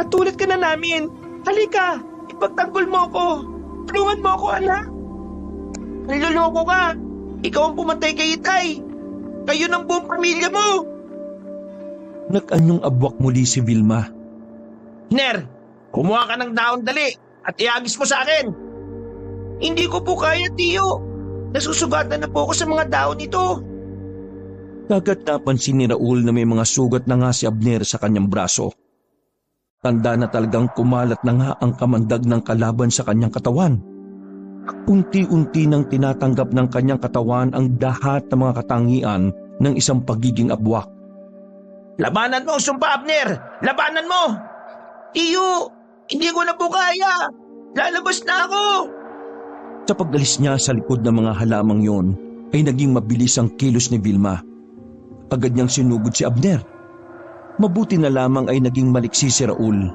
Patulad ka na namin. Halika, ipagtanggol mo ko. Tulungan mo ako, anak. Niloloko ka. Ikaw ang pumatay kay Itay. Kayo ng buong pamilya mo. Nag-anyong abwak muli si Vilma. Hiner, kumuha ka ng dahon dali at iagis mo sa akin. Hindi ko po kaya, tiyo. Nasusugatan na po ako sa mga dahon ito. Kagat napansin ni Raul na may mga sugat na nga si Abner sa kanyang braso. Tanda na talagang kumalat na nga ang kamandag ng kalaban sa kanyang katawan. Unti-unti nang tinatanggap ng kanyang katawan ang lahat ng mga katangian ng isang pagiging abwak. Labanan mo, sumpa, Abner! Labanan mo! Tiyo, hindi ko na po kaya. Lalabas na ako. Sa pagdalis niya sa likod ng mga halamang yon, ay naging mabilis ang kilos ni Vilma. Agad niyang sinugod si Abner. Mabuti na lamang ay naging maliksi si Raul.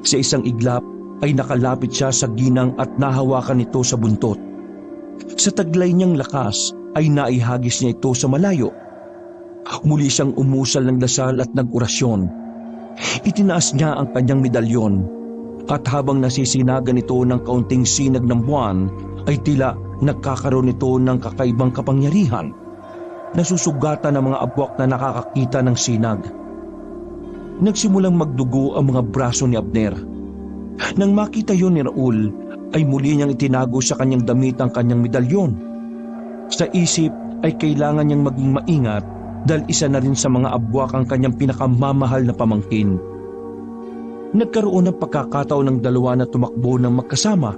Sa isang iglap ay nakalapit siya sa ginang at nahawakan ito sa buntot. Sa taglay niyang lakas ay naihagis niya ito sa malayo. Muli siyang umusal ng dasal at nag-orasyon. Itinaas niya ang kanyang medalyon at habang nasisinagan ito ng kaunting sinag ng buwan ay tila nagkakaroon ito ng kakaibang kapangyarihan. Nasusugatan ng mga abwak na nakakakita ng sinag. Nagsimulang magdugo ang mga braso ni Abner. Nang makita yon ni Raul, ay muli niyang itinago sa kanyang damit ang kanyang medalyon. Sa isip ay kailangan niyang maging maingat dahil isa na rin sa mga abwak ang kanyang pinakamamahal na pamangkin. Nagkaroon ng pagkakataon ng 2 na tumakbo ng magkasama.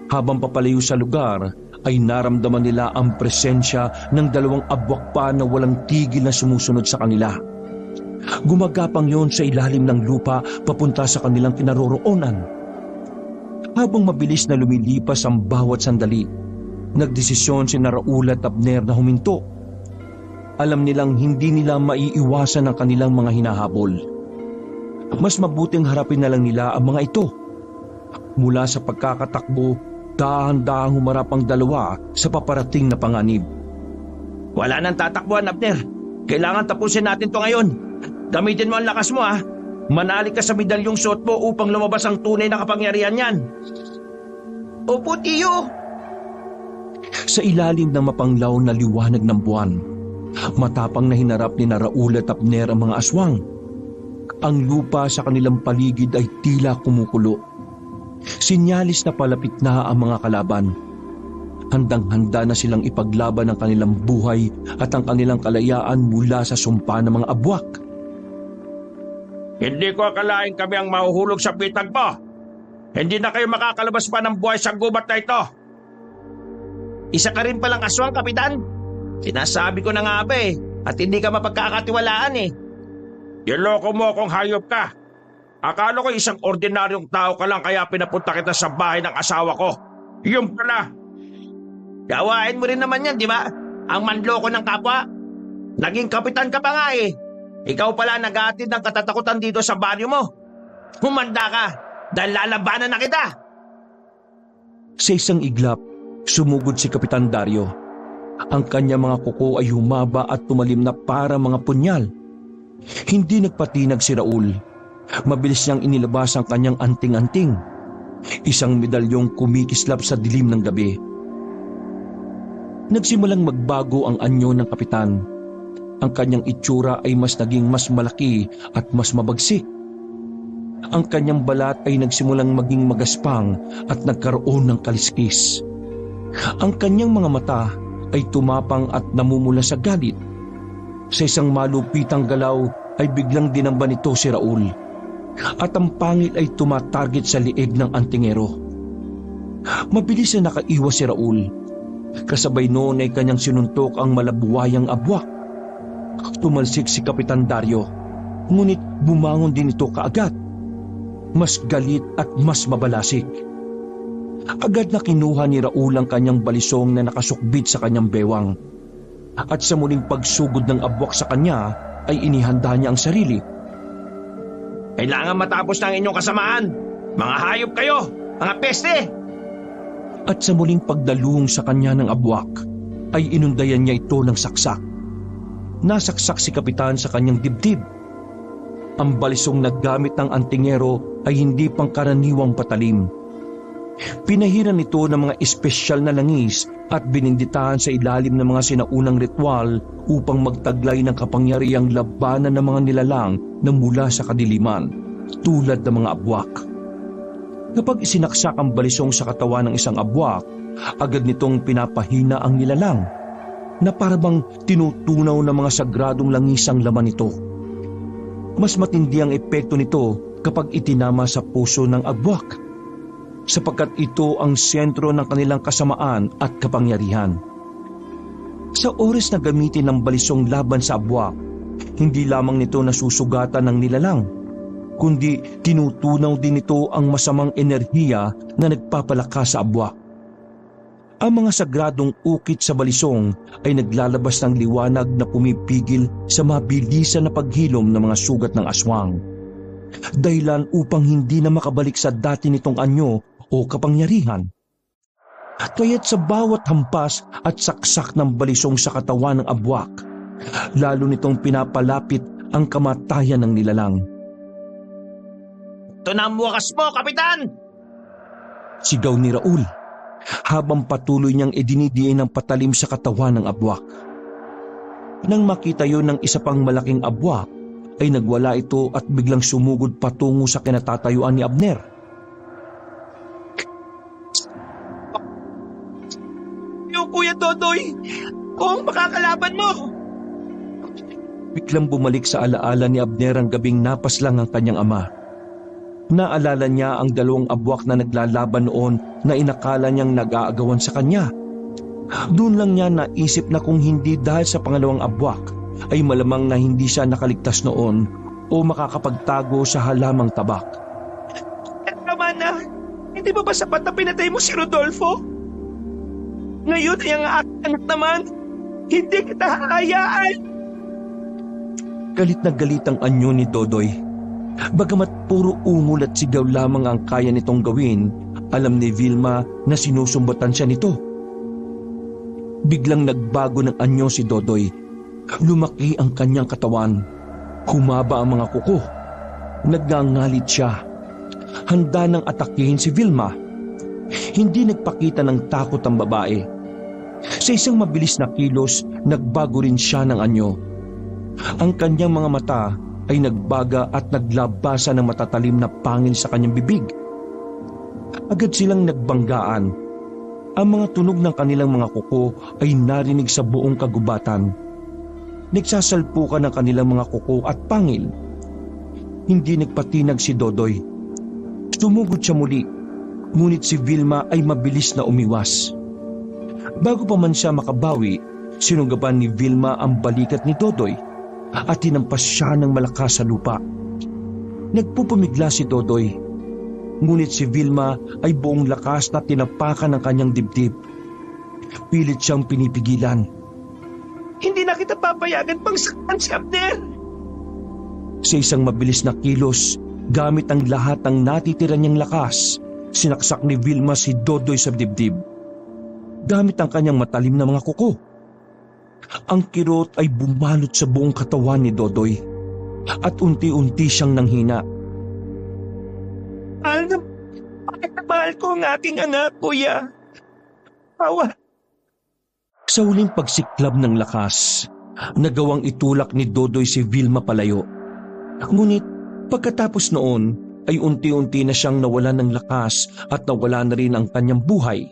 Habang papalayo sa lugar, ay naramdaman nila ang presensya ng 2 abwak pa na walang tigil na sumusunod sa kanila. Gumagapang yon sa ilalim ng lupa papunta sa kanilang kinaroroonan. Habang mabilis na lumilipas ang bawat sandali, nagdesisyon si Raul at Abner na huminto. Alam nilang hindi nila maiiwasan ang kanilang mga hinahabol. Mas mabuting harapin na lang nila ang mga ito. Mula sa pagkakatakbo, dahan-dahang humarap ang 2 sa paparating na panganib. Wala nang tatakbuhan, Abner. Kailangan tapusin natin to ngayon. Gamitin mo ang lakas mo, ha. Manali ka sa medalyong suot mo upang lumabas ang tunay na kapangyarihan niyan. Opo, tiyo. Sa ilalim ng mapanglaw na liwanag ng buwan, matapang na hinarap ni Raul at Abner ang mga aswang. Ang lupa sa kanilang paligid ay tila kumukulo. Sinyalis na palapit na ang mga kalaban. Handang-handa na silang ipaglaban ang kanilang buhay at ang kanilang kalayaan mula sa sumpa ng mga abwak. Hindi ko akalain kami ang mahuhulog sa pitag mo. Hindi na kayo makakalabas pa ng buhay sa gubat na ito. Isa ka rin palang aswang, Kapitan. Sinasabi ko na nga ba eh, at hindi ka mapagkakatiwalaan eh. Niloko mo akong hayop ka. Akala ko isang ordinaryong tao ka lang kaya pinapunta kita sa bahay ng asawa ko. Yung pala. Gawain mo rin naman yan, di ba? Ang manloko ng kapwa. Naging kapitan ka pa nga eh. Ikaw pala nag-aatid ng katatakutan dito sa baryo mo. Humanda ka, dahil lalabanan na kita. Sa isang iglap, sumugod si Kapitan Dario. Ang kanya mga kuko ay humaba at tumalim na para mga punyal. Hindi nagpatinag si Raul. Mabilis niyang inilabas ang kanyang anting-anting. Isang medalyong kumikislap sa dilim ng gabi. Nagsimulang magbago ang anyo ng kapitan. Ang kanyang itsura ay mas naging mas malaki at mas mabagsik. Ang kanyang balat ay nagsimulang maging magaspang at nagkaroon ng kaliskis. Ang kanyang mga mata ay tumapang at namumula sa galit. Sa isang malupitang galaw ay biglang dinamba nito si Raul. At ang pangil ay tumatarget sa liig ng antingero. Mabilis na nakaiwas si Raul. Kasabay noon ay kanyang sinuntok ang malabuwayang abwak. Tumalsik si Kapitan Dario, ngunit bumangon din ito kaagad. Mas galit at mas mabalasik. Agad na kinuha ni Raul ang kanyang balisong na nakasukbit sa kanyang bewang. At sa muling pagsugod ng abwak sa kanya ay inihanda niya ang sarili. Kailangan matapos ng inyong kasamaan. Mga hayop kayo, mga peste! At sa muling pagdaluhong sa kanya ng abwak, ay inundayan niya ito ng saksak. Nasaksak si Kapitan sa kanyang dibdib. Ang balisong naggamit ng antingero ay hindi pangkaraniwang patalim. Pinahiran ito ng mga espesyal na langis at bininditahan sa ilalim ng mga sinaunang ritual upang magtaglay ng kapangyarihang labanan ng mga nilalang na mula sa kadiliman, tulad ng mga abwak. Kapag isinaksak ang balisong sa katawan ng isang abwak, agad nitong pinapahina ang nilalang, na parabang tinutunaw ng mga sagradong langis ang laman nito. Mas matindi ang epekto nito kapag itinama sa puso ng abwak, sapagkat ito ang sentro ng kanilang kasamaan at kapangyarihan. Sa oras na gamitin ng balisong laban sa abwak, hindi lamang nito nasusugatan ng nilalang, kundi tinutunaw din ito ang masamang enerhiya na nagpapalakas sa abwak. Ang mga sagradong ukit sa balisong ay naglalabas ng liwanag na pumipigil sa mabilisan na paghilom ng mga sugat ng aswang, dahilan upang hindi na makabalik sa dati nitong anyo o kapangyarihan. Kaya't sa bawat hampas at saksak ng balisong sa katawan ng abwak, lalo nitong pinapalapit ang kamatayan ng nilalang. Ito na ang wakas mo, Kapitan! Sigaw ni Raul, habang patuloy niyang idinidiin ng patalim sa katawan ng abwak. Nang makita yon ng isa pang malaking abwak, ay nagwala ito at biglang sumugod patungo sa kinatatayuan ni Abner. Yung Kuya Dodoy, kung makakalaban mo! Biglang bumalik sa alaala ni Abner ang gabing napaslang ang kanyang ama. Naalala niya ang dalawang abwak na naglalaban noon na inakala niyang nag-aagawan sa kanya. Doon lang niya naisip na kung hindi dahil sa pangalawang abwak, ay malamang na hindi siya nakaligtas noon o makakapagtago sa halamang tabak. Tama na, hindi ba sapat na pinatay mo si Rodolfo? Ngayon ay ang aking anak naman, hindi kita hahayaan. Galit na galit ang anyo ni Dodoy. Bagamat puro ungol at sigaw lamang ang kaya nitong gawin, alam ni Vilma na sinusumbatan siya nito. Biglang nagbago ng anyo si Dodoy. Lumaki ang kanyang katawan. Humaba ang mga kuko. Nagngangalit siya. Handa nang atakihin si Vilma. Hindi nagpakita ng takot ang babae. Sa isang mabilis na kilos, nagbago rin siya ng anyo. Ang kanyang mga mata ay nagbaga at naglabasa ng matatalim na pangil sa kanyang bibig. Agad silang nagbanggaan. Ang mga tunog ng kanilang mga kuko ay narinig sa buong kagubatan. Nagsasalpukan ng kanilang mga kuko at pangil. Hindi nagpatinag si Dodoy. Sumugod siya muli, ngunit si Vilma ay mabilis na umiwas. Bago pa man siya makabawi, sinugaban ni Vilma ang balikat ni Dodoy at tinampas siya ng malakas sa lupa. Nagpupumigla si Dodoy, ngunit si Vilma ay buong lakas na tinapakan ng kanyang dibdib. Pilit siyang pinipigilan. Hindi na kita papayagan pang saktan si Abner. Sa isang mabilis na kilos, gamit ang lahat ng natitira niyang lakas, sinaksak ni Vilma si Dodoy sa dibdib. Gamit ang kanyang matalim na mga kuko. Ang kirot ay bumalot sa buong katawan ni Dodoy at unti-unti siyang nanghina. Mahal ko ang aking anak, kuya. Awa. Sa huling pagsiklab ng lakas, nagawang itulak ni Dodoy si Vilma palayo. Ngunit pagkatapos noon ay unti-unti na siyang nawalan ng lakas at nawala na rin ang kanyang buhay.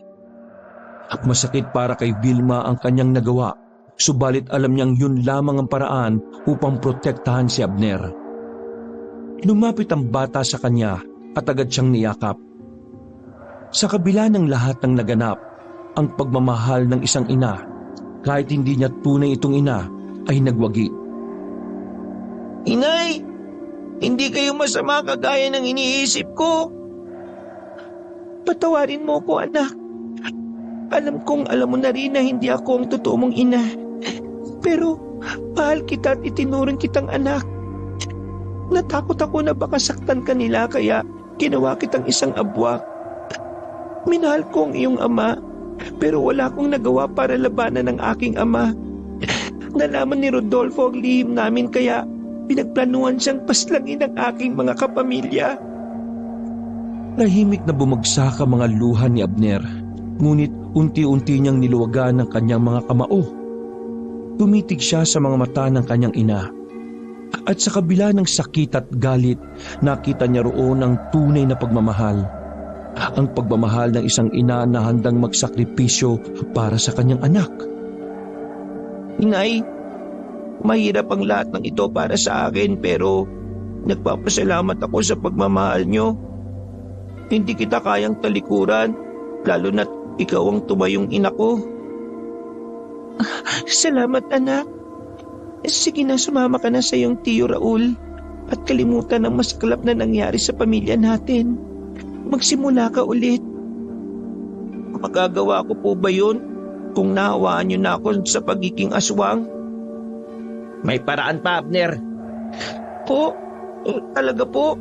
Masakit para kay Vilma ang kanyang nagawa, subalit alam niyang yun lamang ang paraan upang protektahan si Abner. Lumapit ang bata sa kanya at agad siyang niyakap. Sa kabila ng lahat ng naganap, ang pagmamahal ng isang ina, kahit hindi niya tunay itong ina, ay nagwagi. Inay, hindi kayo masama kagaya ng iniisip ko. Patawarin mo ko, anak. Alam kong alam mo na rin na hindi ako ang totoo mong ina. Pero mahal kita at itinuring kitang anak. Natakot ako na baka saktan ka nila kaya ginawa kitang isang abwak. Minahal ko ang iyong ama, pero wala akong nagawa para labanan ang aking ama. Nalaman ni Rodolfo ang lihim namin kaya pinagplanuhan siyang paslangin ng aking mga kapamilya. Tahimik na bumagsak ang mga luha ni Abner, ngunit unti-unti niyang niluwagan ang kanyang mga kamao. Tumitig siya sa mga mata ng kanyang ina. At sa kabila ng sakit at galit, nakita niya roon ang tunay na pagmamahal. Ang pagmamahal ng isang ina na handang magsakripisyo para sa kanyang anak. Inay, mahirap ang lahat ng ito para sa akin pero nagpapasalamat ako sa pagmamahal niyo. Hindi kita kayang talikuran, lalo na't ikaw ang tumayong ina ko. Salamat, anak. Sige na, sumama ka na sa iyong tiyo Raul at kalimutan ang masaklap na nangyari sa pamilya natin. Magsimula ka ulit. Magagawa ko po ba yun kung nahawaan niyo na ako sa pagiging aswang? May paraan pa, Abner. Po? Talaga po?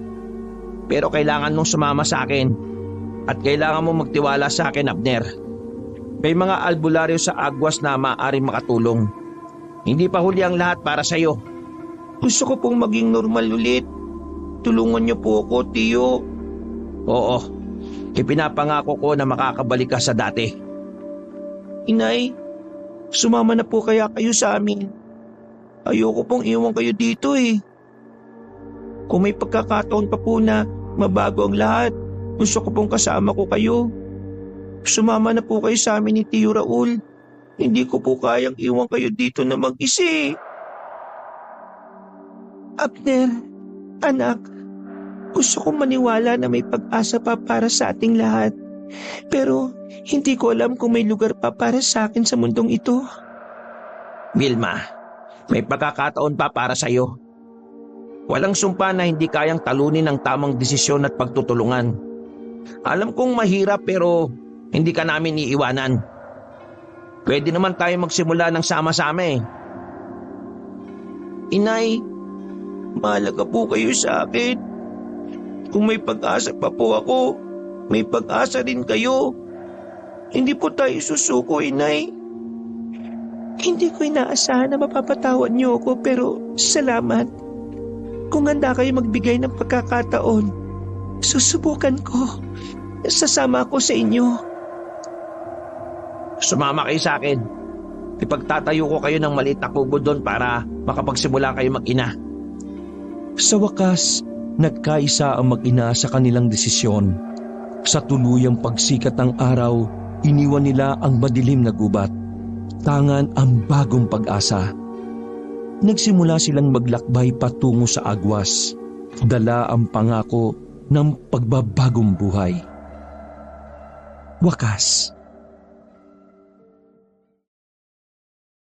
Pero kailangan mong sumama sa akin at kailangan mong magtiwala sa akin, Abner. May mga albularyo sa Agwas na maaaring makatulong. Hindi pa huli ang lahat para sa iyo. Gusto ko pong maging normal ulit. Tulungan niyo po ako, tiyo. Oo, ipinapangako ko na makakabalik ka sa dati. Inay, sumama na po kaya kayo sa amin. Ayoko pong iwan kayo dito eh. Kung may pagkakataon pa po na mabago ang lahat, gusto ko pong kasama ko kayo. Sumama na po kayo sa amin ni Tiyo Raul. Hindi ko po kayang iwan kayo dito na mag-isa. Abner, anak, gusto kong maniwala na may pag-asa pa para sa ating lahat. Pero hindi ko alam kung may lugar pa para sa akin sa mundong ito. Vilma, may pagkakataon pa para sa iyo. Walang sumpa na hindi kayang talunin ang tamang desisyon at pagtutulungan. Alam kong mahirap pero hindi ka namin iiwanan. Pwede naman tayo magsimula ng sama-sama eh. Inay, mahalaga po kayo sa akin. Kung may pag-asa pa po ako, may pag-asa rin kayo. Hindi po tayo susuko, Inay. Hindi ko inaasahan na mapapatawad niyo ako pero salamat. Kung handa kayo magbigay ng pagkakataon, susubukan ko. Sasama ako sa inyo. Sumama kayo sa akin. Ipagtatayo ko kayo ng maliit na kubo doon para makapagsimula kayo mag-ina. Sa wakas, nagkaisa ang mag-ina sa kanilang desisyon. Sa tuluyang pagsikat ng araw, iniwan nila ang madilim na gubat. Tangan ang bagong pag-asa. Nagsimula silang maglakbay patungo sa agwas. Dala ang pangako ng pagbabagong buhay. Wakas,